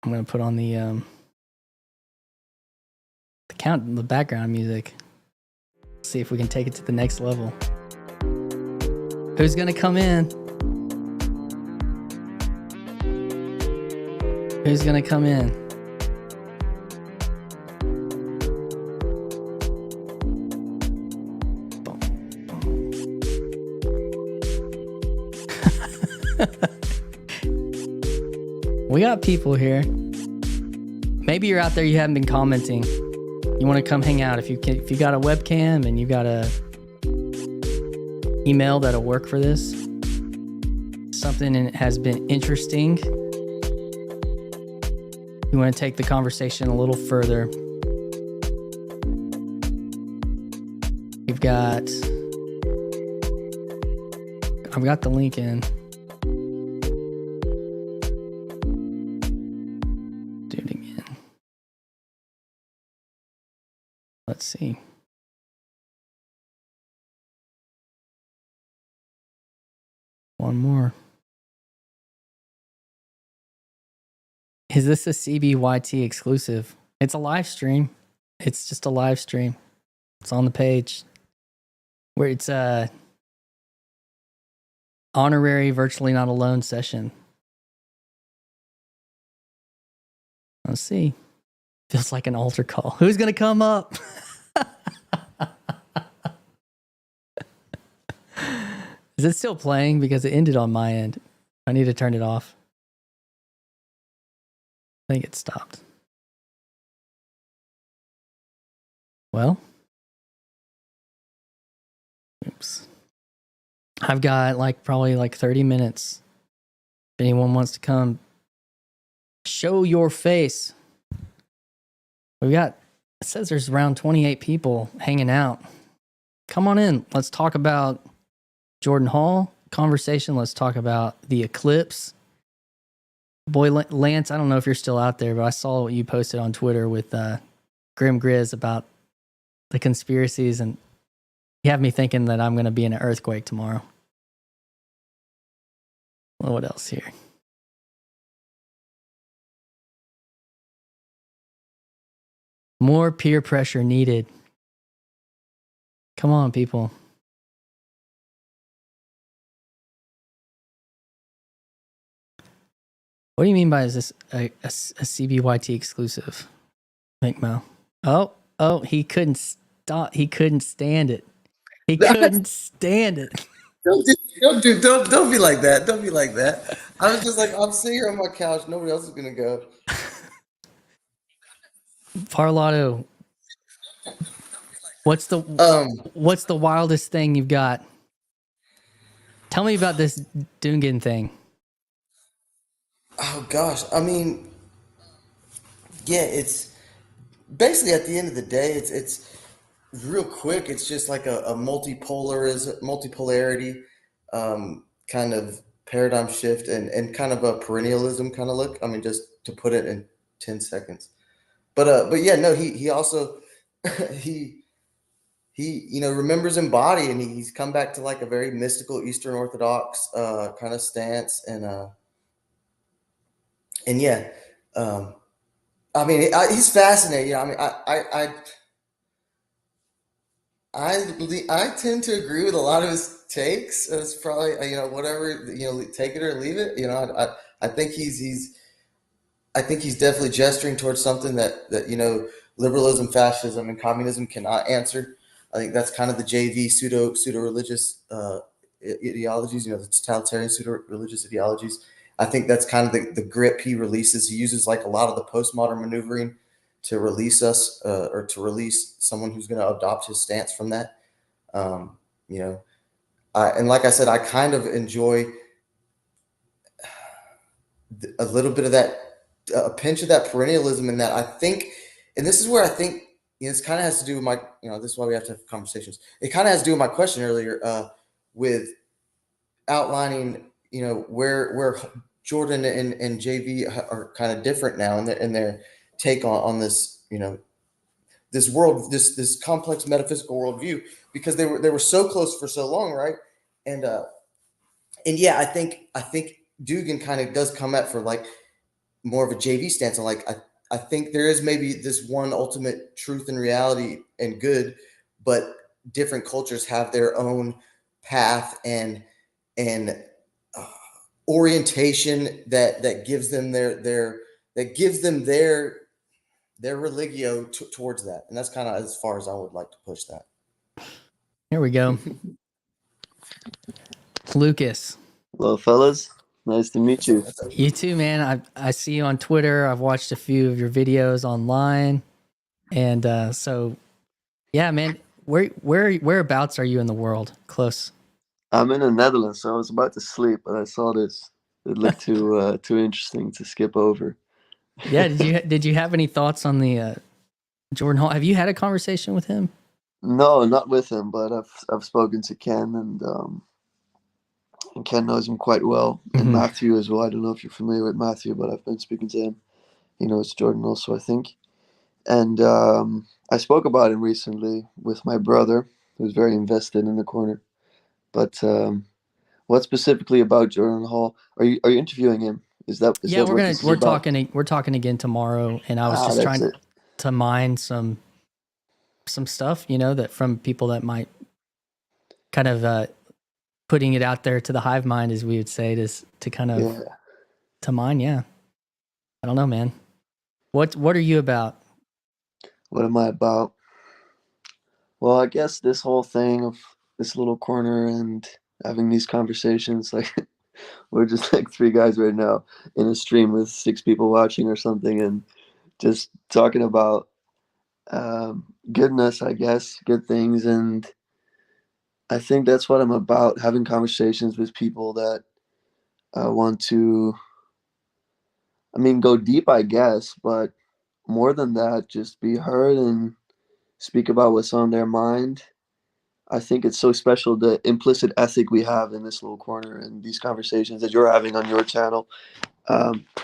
A: I'm going to put on the background music. See if we can take it to the next level. Who's going to come in? Who's going to come in? We got people here. Maybe you're out there, you haven't been commenting. You want to come hang out. If you got a webcam and you got a email that'll work for this, something has been interesting, you want to take the conversation a little further, I've got the link in. Do it again. Let's see. One more. Is this a CBYT exclusive? It's a live stream. It's just a live stream. It's on the page. Where it's a honorary virtually not alone session. Let's see. Feels like an altar call. Who's gonna come up? Is it still playing? Because it ended on my end. I need to turn it off. I think it stopped. Well, oops. I've got probably 30 minutes. If anyone wants to come, show your face. It says there's around 28 people hanging out. Come on in. Let's talk about Jordan Hall conversation. Let's talk about the eclipse. Boy, Lance, I don't know if you're still out there, but I saw what you posted on Twitter with Grim Grizz about the conspiracies, and you have me thinking that I'm going to be in an earthquake tomorrow. Well, what else here? More peer pressure needed. Come on, people. What do you mean by is this a CBYT exclusive? Think Mo. Oh, he couldn't stop. He couldn't stand it. He couldn't stand it.
B: Don't be like that. Don't be like that. I was just like, I'm sitting here on my couch. Nobody else is gonna go.
A: Parlato, what's the wildest thing you've got? Tell me about this Dungan thing.
B: Oh gosh. I mean, yeah, it's basically at the end of the day, it's real quick. It's just like a multipolarity kind of paradigm shift and kind of a perennialism kind of look. I mean, just to put it in 10 seconds. But yeah, no, he also he remembers in body, and he's come back to like a very mystical Eastern Orthodox kind of stance, and yeah, um, I mean, he's fascinating. I mean, I tend to agree with a lot of his takes. It's probably whatever, take it or leave it. I think I think he's definitely gesturing towards something that liberalism, fascism, and communism cannot answer. I think that's kind of the JV pseudo religious ideologies. The totalitarian pseudo religious ideologies. I think that's kind of the grip he releases. He uses like a lot of the postmodern maneuvering to release us, or to release someone who's going to adopt his stance from that. Um, you know, and like I said, I kind of enjoy a little bit of that, a pinch of that perennialism in that. I think, and this is where I think, this kind of has to do with my, this is why we have to have conversations. It kind of has to do with my question earlier, with outlining, where Jordan and JV are kind of different now in their take on this, this world, this complex metaphysical worldview, because they were so close for so long, right? And yeah, I think Dugan kind of does come at for like more of a JV stance. And like I think there is maybe this one ultimate truth and reality and good, but different cultures have their own path and uh, orientation that gives them their religio towards that. And that's kind of as far as I would like to push that.
A: Here we go. Lucas.
C: Hello, fellas. Nice to meet you.
A: You too, man. I see you on Twitter. I've watched a few of your videos online, and so yeah, man. Whereabouts are you in the world? Close.
C: I'm in the Netherlands, so I was about to sleep, but I saw this. It looked too interesting to skip over.
A: Yeah. Did you have any thoughts on the Jordan Hall? Have you had a conversation with him?
C: No, not with him, but I've spoken to Ken, and Ken knows him quite well, and Matthew as well. I don't know if you're familiar with Matthew, but I've been speaking to him. He knows Jordan also, I think. And I spoke about him recently with my brother, who's very invested in the corner. But what specifically about Jordan Hall? Are you interviewing him? Is that
A: Yeah,
C: what this is about?
A: we're talking again tomorrow, and I was just
C: That's
A: trying
C: it.
A: to mine some stuff, that from people that might kind of putting it out there to the hive mind, as we would say, to kind of
C: Yeah.
A: to mine. Yeah, I don't know, man. What are you about?
C: What am I about? Well, I guess this whole thing of this little corner and having these conversations. Like we're just like three guys right now in a stream with six people watching or something, and just talking about goodness, I guess, good things. And I think that's what I'm about, having conversations with people that want to, I mean, go deep, I guess, but more than that, just be heard and speak about what's on their mind. I think it's so special, the implicit ethic we have in this little corner and these conversations that you're having on your channel,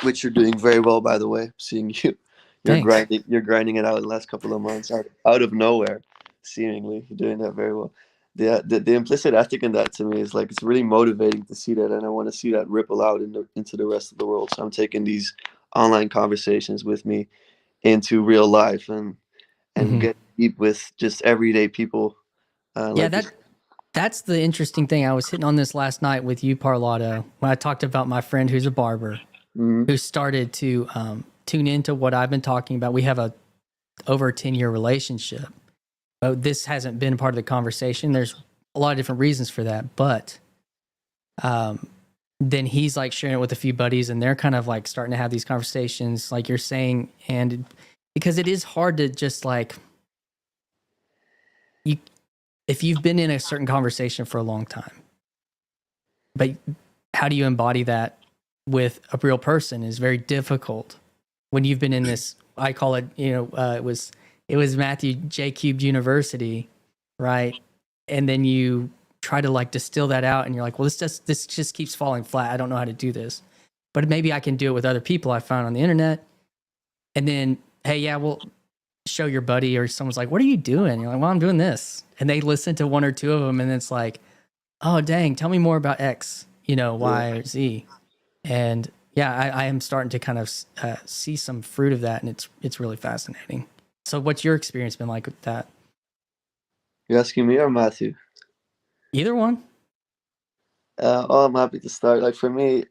C: which you're doing very well, by the way. Seeing you,
A: Thanks.
C: you're grinding it out in the last couple of months, out of nowhere, seemingly. You're doing that very well. The implicit ethic in that to me is like, it's really motivating to see that, and I want to see that ripple out into the rest of the world. So I'm taking these online conversations with me into real life, and
A: Hmm.
C: get deep with just everyday people,
A: Yeah,
C: like you.
A: that's the interesting thing. I was hitting on this last night with you, Parlato, when I talked about my friend who's a barber
C: Mhm.
A: who started to tune into what I've been talking about. We have a over a 10-year relationship. But this hasn't been part of the conversation. There's a lot of different reasons for that, but um, then he's like sharing it with a few buddies, and they're kind of like starting to have these conversations, like you're saying, and because it is hard to just like you if you've been in a certain conversation for a long time, but how do you embody that with a real person is very difficult when you've been in this. I call it, it was Matthew J Cubed University, right? And then you try to like distill that out, and you're like, well, this just keeps falling flat. I don't know how to do this, but maybe I can do it with other people I found on the internet. And then, hey, yeah, well, show your buddy or someone's like, what are you doing? You're like, well, I'm doing this, and they listen to one or two of them, and it's like, oh dang, tell me more about X,
C: Yeah.
A: Y or Z. And yeah, I am starting to kind of see some fruit of that, and it's really fascinating. So, what's your experience been like with that?
C: You asking me or Matthew?
A: Either one.
C: Oh, I'm happy to start. Like for me,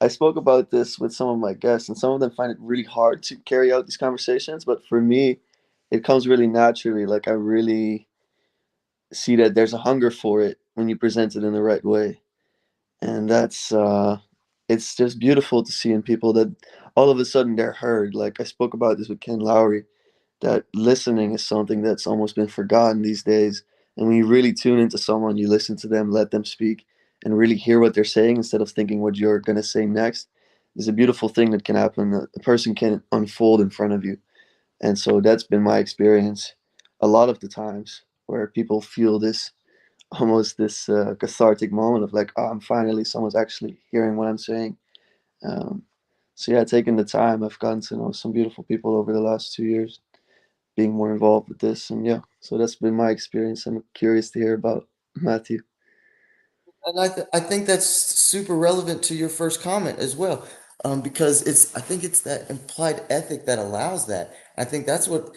C: I spoke about this with some of my guests, and some of them find it really hard to carry out these conversations. But for me, it comes really naturally. Like I really see that there's a hunger for it when you present it in the right way, and that's it's just beautiful to see in people that all of a sudden they're heard. Like I spoke about this with Ken Lowry, that listening is something that's almost been forgotten these days. And when you really tune into someone, you listen to them, let them speak, and really hear what they're saying instead of thinking what you're going to say next, is a beautiful thing that can happen. A person can unfold in front of you. And so that's been my experience a lot of the times, where people feel this almost this cathartic moment of like, oh, I'm finally, someone's actually hearing what I'm saying. Um, so yeah, taking the time, I've gotten to know some beautiful people over the last 2 years, being more involved with this. And yeah, so that's been my experience. I'm curious to hear about Matthew.
B: And I think that's super relevant to your first comment as well, because I think it's that implied ethic that allows that. I think that's what,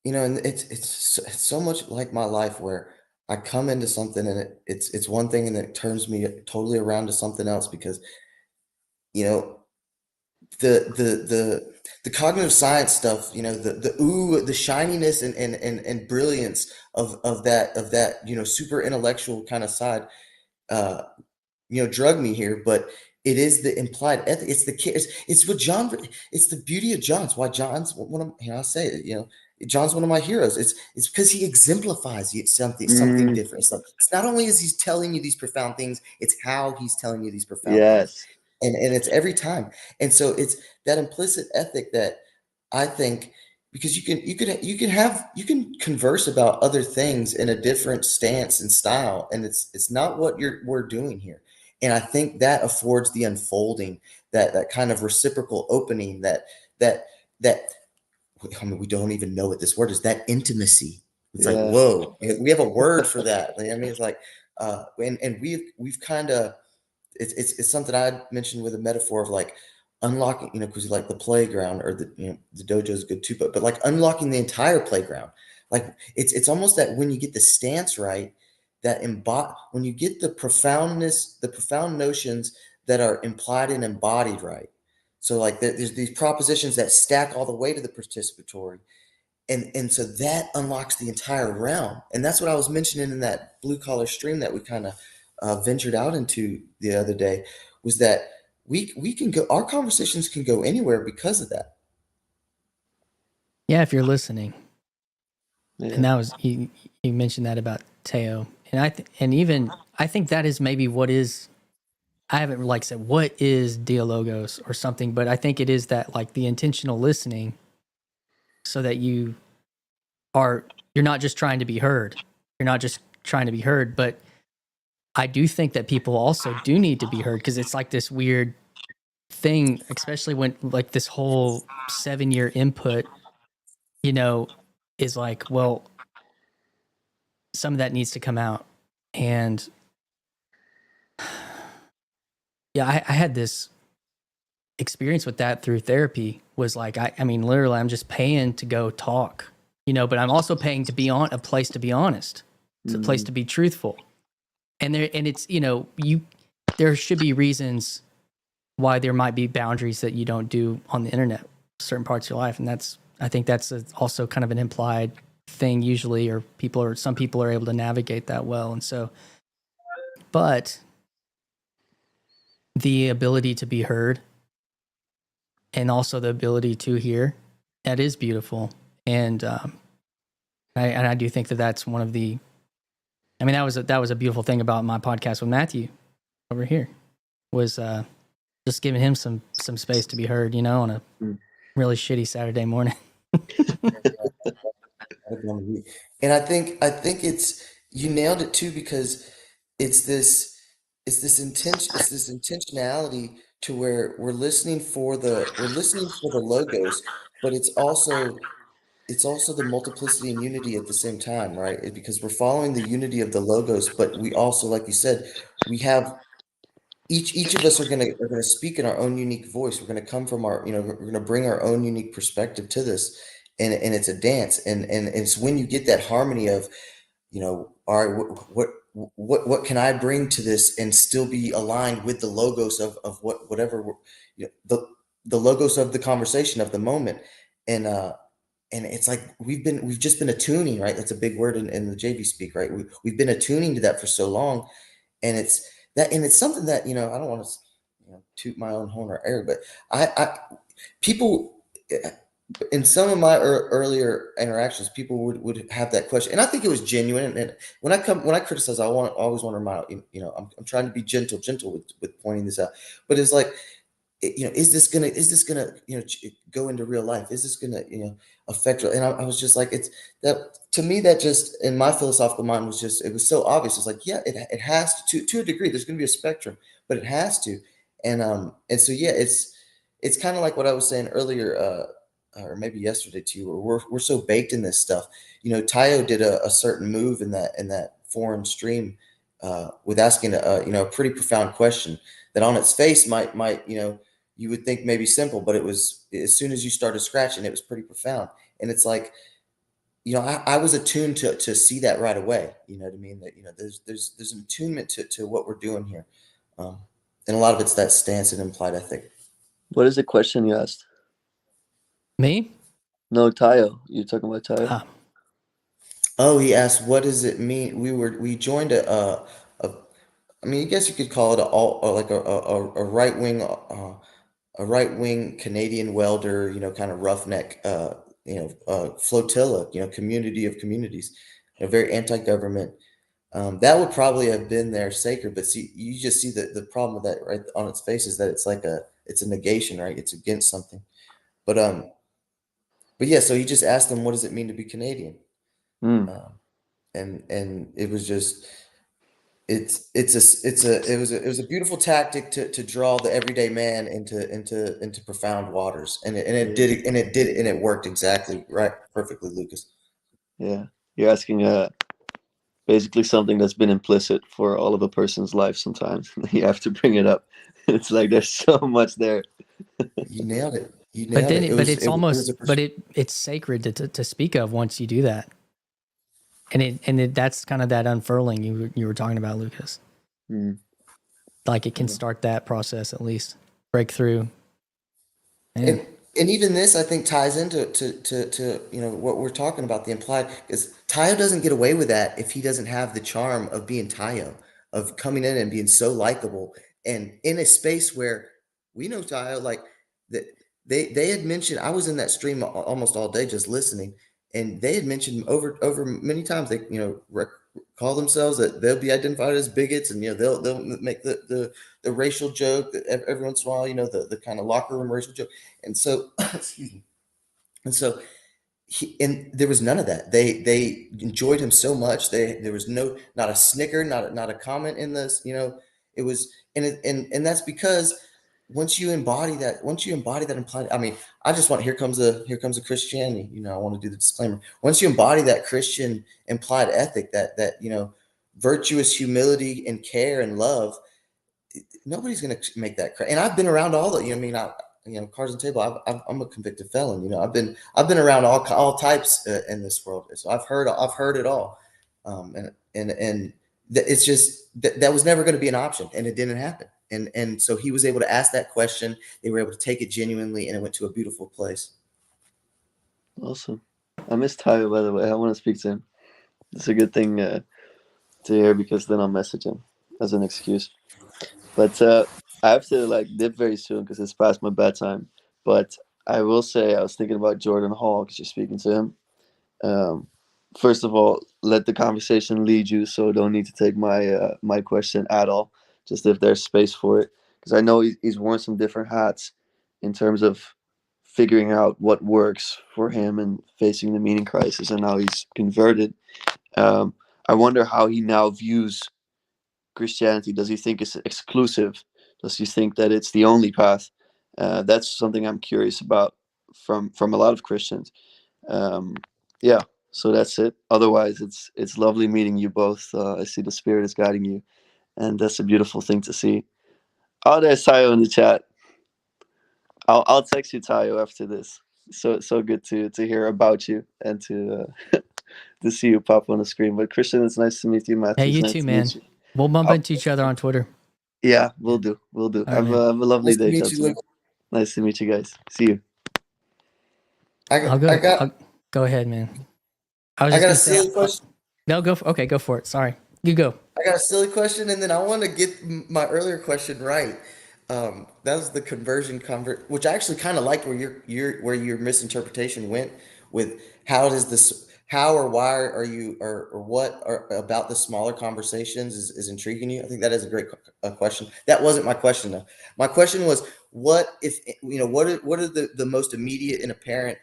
B: and it's so much like my life where I come into something and it's one thing and it turns me totally around to something else because, you know, the cognitive science stuff, the shininess and brilliance of that, super intellectual kind of side. Uh, drug me here, but it is the implied ethic. It's the it's what John. It's the beauty of John's. Why John's one of I'll say it. John's one of my heroes. It's because he exemplifies something
C: Mm,
B: different. It's not only is he telling you these profound things, it's how he's telling you these profound things,
C: yes.
B: and it's every time. And so it's that implicit ethic that I think because you can converse about other things in a different stance and style, and it's not what we're doing here. And I think that affords the unfolding, that kind of reciprocal opening, that that I mean, we don't even know what this word is. That intimacy. It's like,
C: Yeah.
B: whoa, we have a word for that. I mean, it's like, and we've kind of it's something I mentioned with a metaphor of like unlocking, because like the playground or the dojo is good too, but like unlocking the entire playground. Like it's almost that when you get the stance right, when you get the profound notions that are implied and embodied right. So like there's these propositions that stack all the way to the participatory, and so that unlocks the entire realm. And that's what I was mentioning in that blue collar stream that we kind of ventured out into the other day was that we can go, our conversations can go anywhere because of that.
A: Yeah, if you're listening.
C: Yeah.
A: And that was you mentioned that about Teo. And I think that is maybe what is, I haven't like said what is dialogos or something, but I think it is that like the intentional listening so that you're not just trying to be heard. You're not just trying to be heard, but I do think that people also do need to be heard because it's like this weird thing, especially when like this whole 7-year input, you know, is like, well, some of that needs to come out. And yeah, I had this experience with that through therapy was like, I mean, literally, I'm just paying to go talk, but I'm also paying to be on a place to be honest. It's a place to be truthful. And it's, there should be reasons why there might be boundaries that you don't do on the internet, certain parts of your life. And I think that's also kind of an implied thing usually, or some people are able to navigate that well. And so, but the ability to be heard and also the ability to hear, that is beautiful. And I do think that that's one of the, I mean, that was a beautiful thing about my podcast with Matthew over here was just giving him some space to be heard, on a really shitty Saturday morning.
B: And I think you nailed it too, because it's this it's this intentionality to where we're listening for the logos, but it's also the multiplicity and unity at the same time, right? Because we're following the unity of the logos, but we also, like you said, we have each of us are gonna speak in our own unique voice. We're gonna come from we're gonna bring our own unique perspective to this, and it's a dance, and it's when you get that harmony of, all right, what can I bring to this and still be aligned with the logos of whatever the logos of the conversation of the moment, and it's like we've just been attuning, right? That's a big word in the JV speak, right? We've been attuning to that for so long, and it's something that, I don't want to, toot my own horn or air, but I people in some of my earlier interactions, people would have that question, and I think it was genuine. And when I criticize, always want to remind, I'm trying to be gentle with pointing this out, but it's like, is this gonna go into real life? Is this gonna affect real? And I was just like, it's that to me, that just in my philosophical mind was just, it was so obvious. It's like, yeah, it has to a degree. There's gonna be a spectrum, but it has to. And so yeah, it's kind of like what I was saying earlier, or maybe yesterday to you, where we're so baked in this stuff. Tayo did a certain move in that foreign stream, with asking a pretty profound question that on its face might you would think maybe simple, but it was, as soon as you started scratching, it was pretty profound. And it's like, I was attuned to see that right away. You know what I mean? That, there's an attunement to what we're doing here. Um, and a lot of it's that stance and implied, I think.
C: What is the question you asked?
A: Me?
C: No, Tayo. You're talking about Tayo?
B: Oh, he asked, what does it mean? We joined I mean, I guess you could call it like a right wing, a right wing Canadian welder, kind of roughneck, flotilla, community of communities, very anti-government. That would probably have been their sacred, but see, you just see the problem with that right on its face is that it's a negation, right? It's against something. But yeah, so he just asked them, what does it mean to be Canadian?
C: Mm.
B: And it was just, it was a beautiful tactic to draw the everyday man into profound waters, and it worked exactly right, perfectly, Lucas.
C: Yeah. You're asking basically something that's been implicit for all of a person's life sometimes. You have to bring it up. It's like there's so much there.
B: You nailed it. You
A: But
B: nailed
A: then,
B: it.
A: but it's
B: It was
A: almost,
B: a
A: it's sacred to speak of once you do that, and that's kind of that unfurling you were talking about, Lucas.
C: Mm.
A: Like it can start that process at least, breakthrough.
B: and and even this, I think, ties into what we're talking about, the implied, because Tayo doesn't get away with that if he doesn't have the charm of being Tayo, of coming in and being so likable, and in a space where we know, Tayo, like that they had mentioned, I was in that stream almost all day just listening, and they had mentioned over many times, they call themselves that they'll be identified as bigots, and they'll make the racial joke that every once in a while, the kind of locker room racial joke. And so excuse me. And so and there was none of that. They enjoyed him so much. There was not a snicker, not a comment in this. It was, and that's because once you embody that implied. I mean, I just want, here comes a Christianity. I want to do the disclaimer. Once you embody that Christian implied ethic, that virtuous humility and care and love, nobody's going to make that crack. And I've been around all the, cards on the table. I'm a convicted felon. I've been around all types in this world. So I've heard it all. It's just that was never going to be an option, and it didn't happen. And so he was able to ask that question. They were able to take it genuinely, and it went to a beautiful place.
C: Awesome. I miss Tayo, by the way. I want to speak to him. It's a good thing to hear, because then I'll message him as an excuse. But I have to dip very soon because it's past my bedtime. But I will say, I was thinking about Jordan Hall because you're speaking to him. First of all, let the conversation lead you, so don't need to take my question at all. Just if there's space for it, because I know he's worn some different hats in terms of figuring out what works for him and facing the meaning crisis, and now he's converted. I wonder how he now views Christianity. Does he think it's exclusive? Does he think that it's the only path? That's something I'm curious about from a lot of Christians. Yeah, so that's it. Otherwise, it's lovely meeting you both. I see the Spirit is guiding you, and that's a beautiful thing to see. Oh, there's Tayo in the chat. I'll text you, Tayo, after this. So good to hear about you and to to see you pop on the screen. But Christian, it's nice to meet you. Matthew,
A: Hey, you
C: nice
A: too,
C: to
A: man.
C: meet you.
A: We'll bump into each other on Twitter.
C: Yeah, we'll do.
A: All right,
C: Have
A: man.
C: a lovely
B: Nice to
C: day,
B: meet you,
C: gentlemen.
B: Luke.
C: Nice to meet you guys. See you.
A: I'll go ahead, man. I was
B: I
A: just
B: got a
A: gonna say,
B: silly question.
A: no, go. Okay, go for it. Sorry, you go.
B: I got a silly question, and then I want to get my earlier question right. That was the which I actually kind of liked where your misinterpretation went with how or why are you or what are about the smaller conversations is intriguing you. I think that is a great question. That wasn't my question though. My question was, what if what are the most immediate and apparent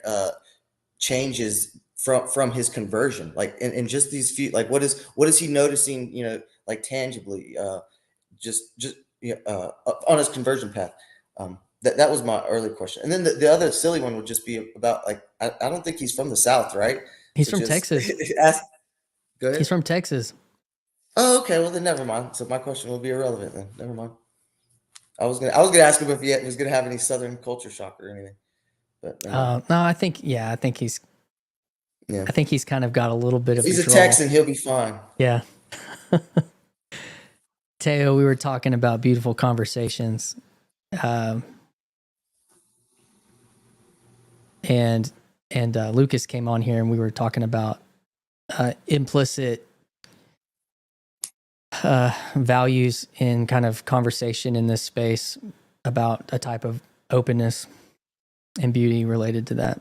B: changes from his conversion, like in just these few, like what is he noticing, like tangibly, just on his conversion path. That was my early question, and then the other silly one would just be about, like, I don't think he's from the South, right?
A: He's
B: So
A: from
B: just
A: Texas.
B: go ahead.
A: He's from Texas.
B: Oh, okay, well then never mind, so my question will be irrelevant then. Never mind. I was gonna ask him if he was gonna have any Southern culture shock or anything, but never mind.
A: No, I think
B: Yeah,
A: I think he's kind of got a little bit
B: if
A: of a
B: he's a
A: draw.
B: Texan, he'll be fine.
A: Yeah. Teo, we were talking about beautiful conversations, and Lucas came on here, and we were talking about implicit values in kind of conversation in this space about a type of openness and beauty related to that.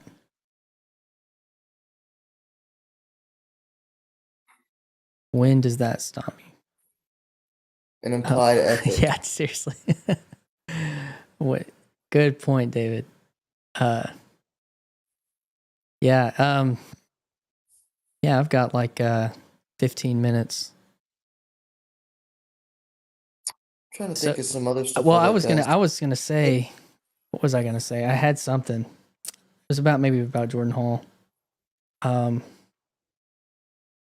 A: When does that stop me?
B: An implied ethic.
A: Yeah, seriously. What? Good point, David. Yeah, I've got like 15 minutes.
B: I'm trying to think of some other stuff.
A: Well,
B: I'd
A: I
B: like
A: was
B: to
A: gonna
B: ask.
A: say, what was I gonna say? I had something. It was about Jordan Hall.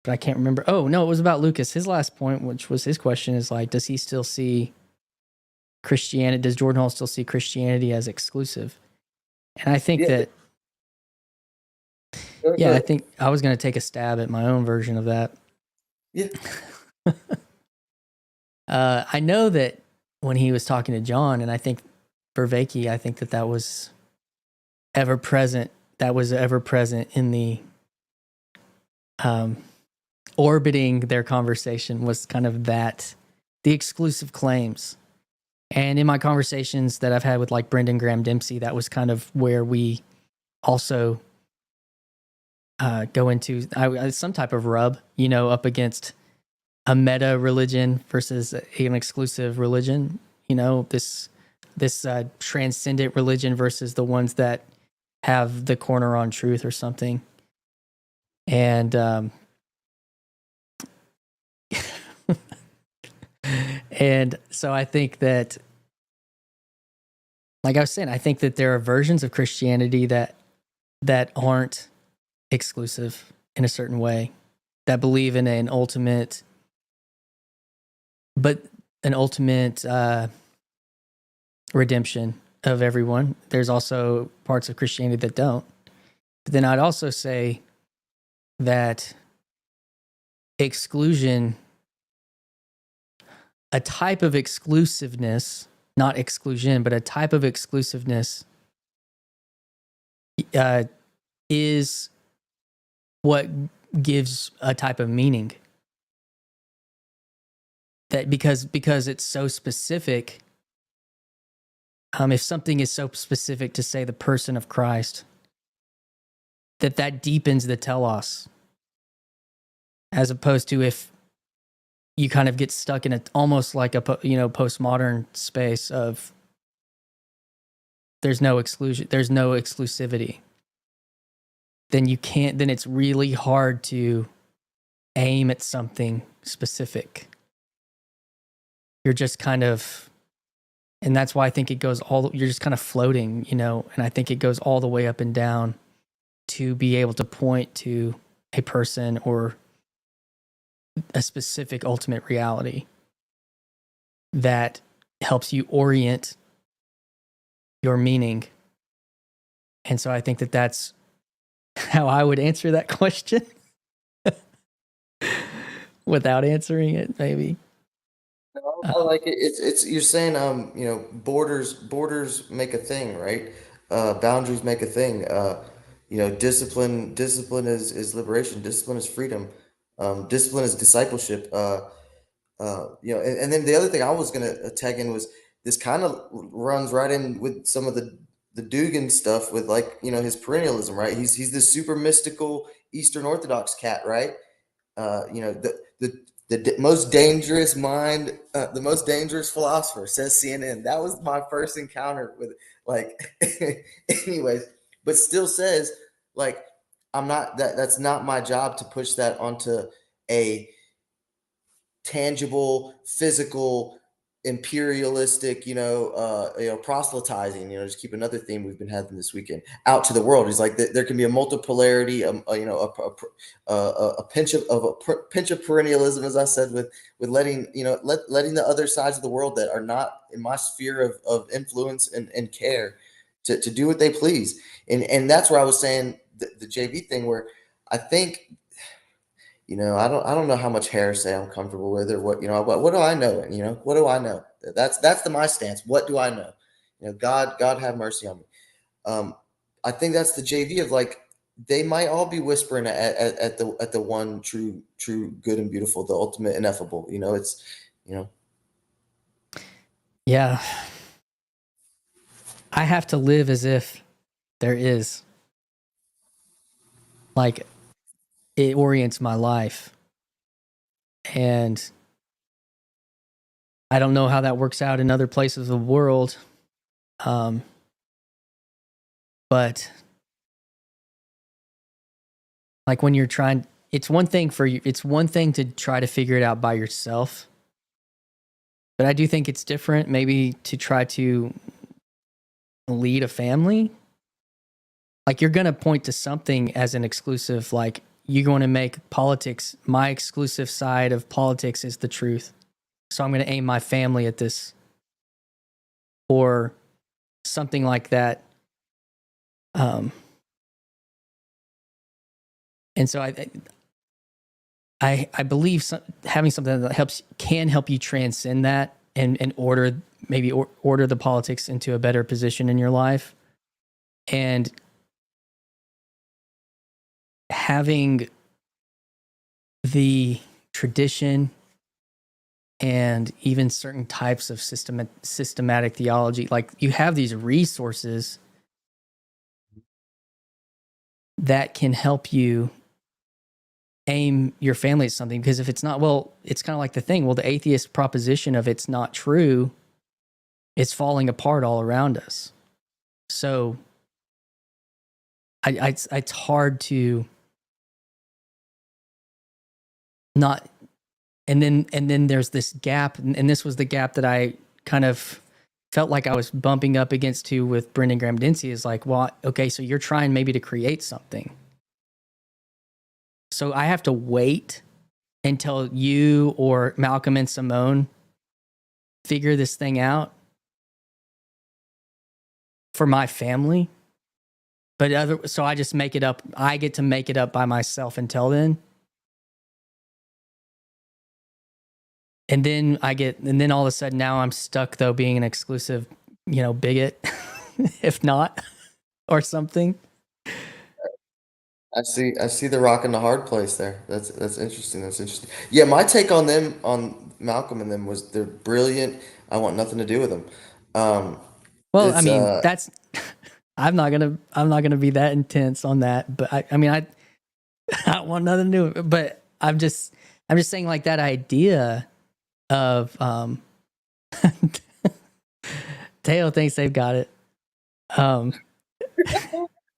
A: But I can't remember. Oh no, it was about Lucas. His last point, which was his question, is like, does he still see Christianity? Does Jordan Hall still see Christianity as exclusive? And I think that, yeah, I think I was gonna take a stab at my own version of that.
B: Yeah.
A: I know that when he was talking to John, and I think for Vaki, I think that was ever present. That was ever present in the orbiting their conversation, was kind of that the exclusive claims. And in my conversations that I've had with like Brendan Graham Dempsey, that was kind of where we also go into some type of rub, up against a meta religion versus an exclusive religion. This transcendent religion versus the ones that have the corner on truth or something. And and so I think that, like I was saying, I think that there are versions of Christianity that aren't exclusive in a certain way, that believe in an ultimate redemption of everyone. There's also parts of Christianity that don't. But then I'd also say that exclusion, a type of exclusiveness, not exclusion, but a type of exclusiveness is what gives a type of meaning. That because it's so specific, if something is so specific to, say, the person of Christ, that deepens the telos, as opposed to if you kind of get stuck in almost like a postmodern space of there's no exclusion, there's no exclusivity. Then it's really hard to aim at something specific. You're just kind of, and that's why I think it goes you're just kind of floating, and I think it goes all the way up and down to be able to point to a person or a specific ultimate reality that helps you orient your meaning. And so I think that that's how I would answer that question without answering it, maybe.
B: I like it. It's you're saying borders make a thing, right? Boundaries make a thing. Discipline is liberation. Discipline is freedom. Discipline is discipleship. And then the other thing I was gonna tag in was this kind of runs right in with some of the Dugan stuff with, like, his perennialism, right? He's this super mystical Eastern Orthodox cat, right? The most dangerous mind, the most dangerous philosopher, says CNN. That was my first encounter with, like, anyways, but still says, like, I'm not that's not my job to push that onto a tangible, physical, imperialistic, proselytizing, just keep another theme we've been having this weekend out to the world. He's like, there can be a multipolarity, a pinch of perennialism, as I said, with letting, letting the other sides of the world that are not in my sphere of influence and care to do what they please. And that's where I was saying the JV thing, where I think, I don't know how much heresy I'm comfortable with, or what, what do I know? What do I know? That's my stance. What do I know? God have mercy on me. I think that's the JV of, like, they might all be whispering at the one true, good and beautiful, the ultimate ineffable. It's,
A: Yeah. I have to live as if there is. Like, it orients my life. And I don't know how that works out in other places of the world. But like, when you're trying, it's one thing to try to figure it out by yourself. But I do think it's different maybe to try to lead a family. Like, you're going to point to something as an exclusive, like, you're going to make politics, my exclusive side of politics is the truth. So I'm going to aim my family at this, or something like that. And so I believe having something that can help you transcend that and order the politics into a better position in your life, and having the tradition and even certain types of systematic theology. Like, you have these resources that can help you aim your family at something. Because if it's not, well, it's kind of like the thing. Well, the atheist proposition of it's not true, it's falling apart all around us. So it's hard to not. And then there's this gap, and this was the gap that I kind of felt like I was bumping up against too with Brendan Graham Dempsey. Is like, well, okay, so you're trying maybe to create something. So I have to wait until you or Malcolm and Simone figure this thing out for my family. But so I just make it up. I get to make it up by myself until then. And then all of a sudden now I'm stuck though being an exclusive, bigot, if not, or something.
B: I see the rock in the hard place there. That's interesting. That's interesting. Yeah, my take on them, on Malcolm and them, was they're brilliant. I want nothing to do with them.
A: Well, I
B: It's
A: mean, that's I'm not gonna be that intense on that, but I mean, I don't want nothing to do with it. But I'm just saying, like, that idea of Teo thinks they've got it.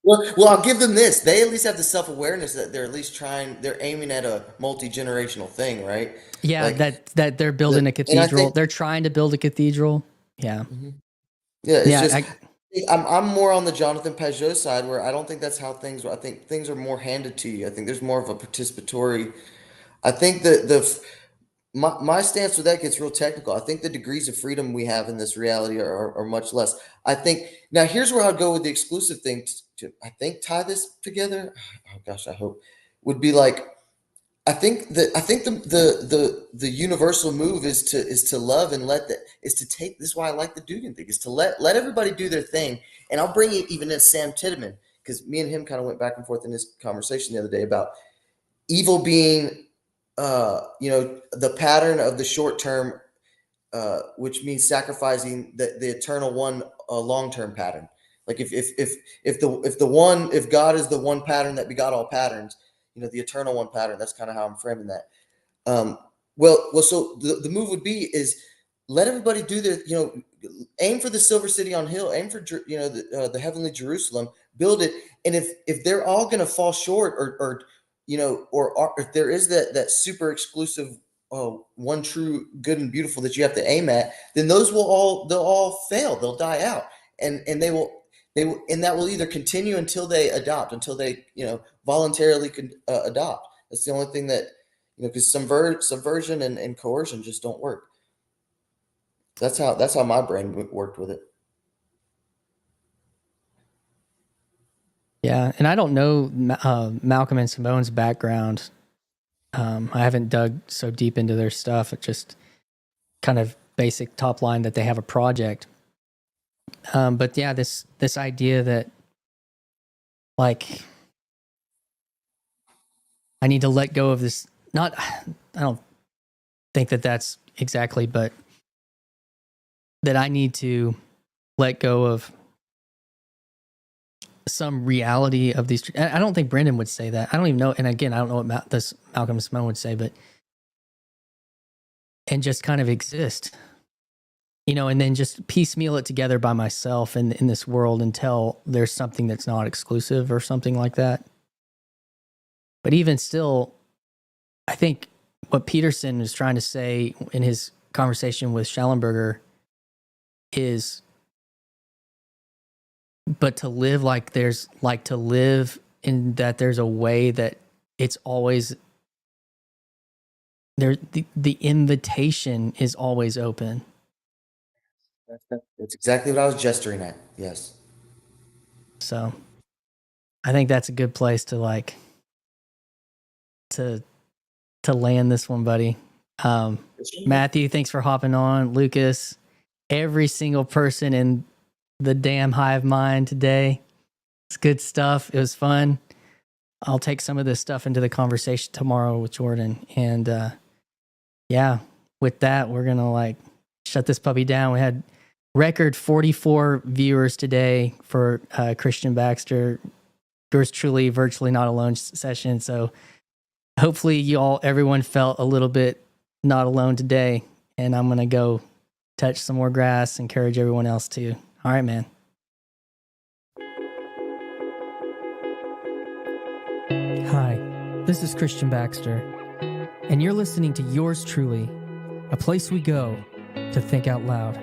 B: Well, I'll give them this. They at least have the self-awareness that they're at least they're aiming at a multi-generational thing, right?
A: Yeah,
B: Like,
A: that they're building a cathedral. They're trying to build a cathedral. Yeah.
B: Yeah, it's just
A: Yeah.
B: I'm more on the Jonathan Pajot side, where I don't think that's how things are. I think things are more handed to you. I think there's more of a participatory. I think that my stance with that gets real technical. I think the degrees of freedom we have in this reality are much less. I think now here's where I'd go with the exclusive thing to I think tie this together. Oh gosh, I hope would be like, I think the universal move is to love and is to take. This is why I like the Dugan thing, is to let everybody do their thing. And I'll bring it even in Sam Titteman, because me and him kind of went back and forth in this conversation the other day about evil being the pattern of the short term, which means sacrificing the eternal one, long term pattern. Like, if God is the one pattern that begot all patterns, the eternal one pattern. That's kind of how I'm framing that. So the move would be is let everybody do their, aim for the silver city on hill, aim for the heavenly Jerusalem, build it. And if they're all going to fall short, or if there is that super exclusive, one true good and beautiful that you have to aim at, then they'll all fail, they'll die out, and and that will either continue until they adopt, until they voluntarily adopt. That's the only thing that, because subversion and coercion just don't work. That's how my brain worked with it.
A: Yeah, and I don't know Malcolm and Simone's background. I haven't dug so deep into their stuff. It's just kind of basic top line that they have a project. But yeah, this idea that, like, I need to let go of this. I don't think that that's exactly, but that I need to let go of some reality of these. I don't think Brendan would say that. I don't even know. And again, I don't know what Malcolm and Simone would say, but, and just kind of exist, and then just piecemeal it together by myself in this world until there's something that's not exclusive or something like that. But even still, I think what Peterson was trying to say in his conversation with Schellenberger is, but to live to live in that there's a way that it's always there. The invitation is always open.
B: That's exactly what I was gesturing at. Yes.
A: So I think that's a good place to to land this one, buddy. Matthew, thanks for hopping on. Lucas, every single person in the damn hive mind today. It's good stuff. It was fun. I'll take some of this stuff into the conversation tomorrow with Jordan. And yeah, with that, we're going to shut this puppy down. We had record 44 viewers today for Christian Baxter. Yours truly, virtually not alone session. So hopefully everyone felt a little bit not alone today. And I'm going to go touch some more grass, encourage everyone else to. All right, man. Hi, this is Christian Baxter, and you're listening to Yours Truly, a place we go to think out loud.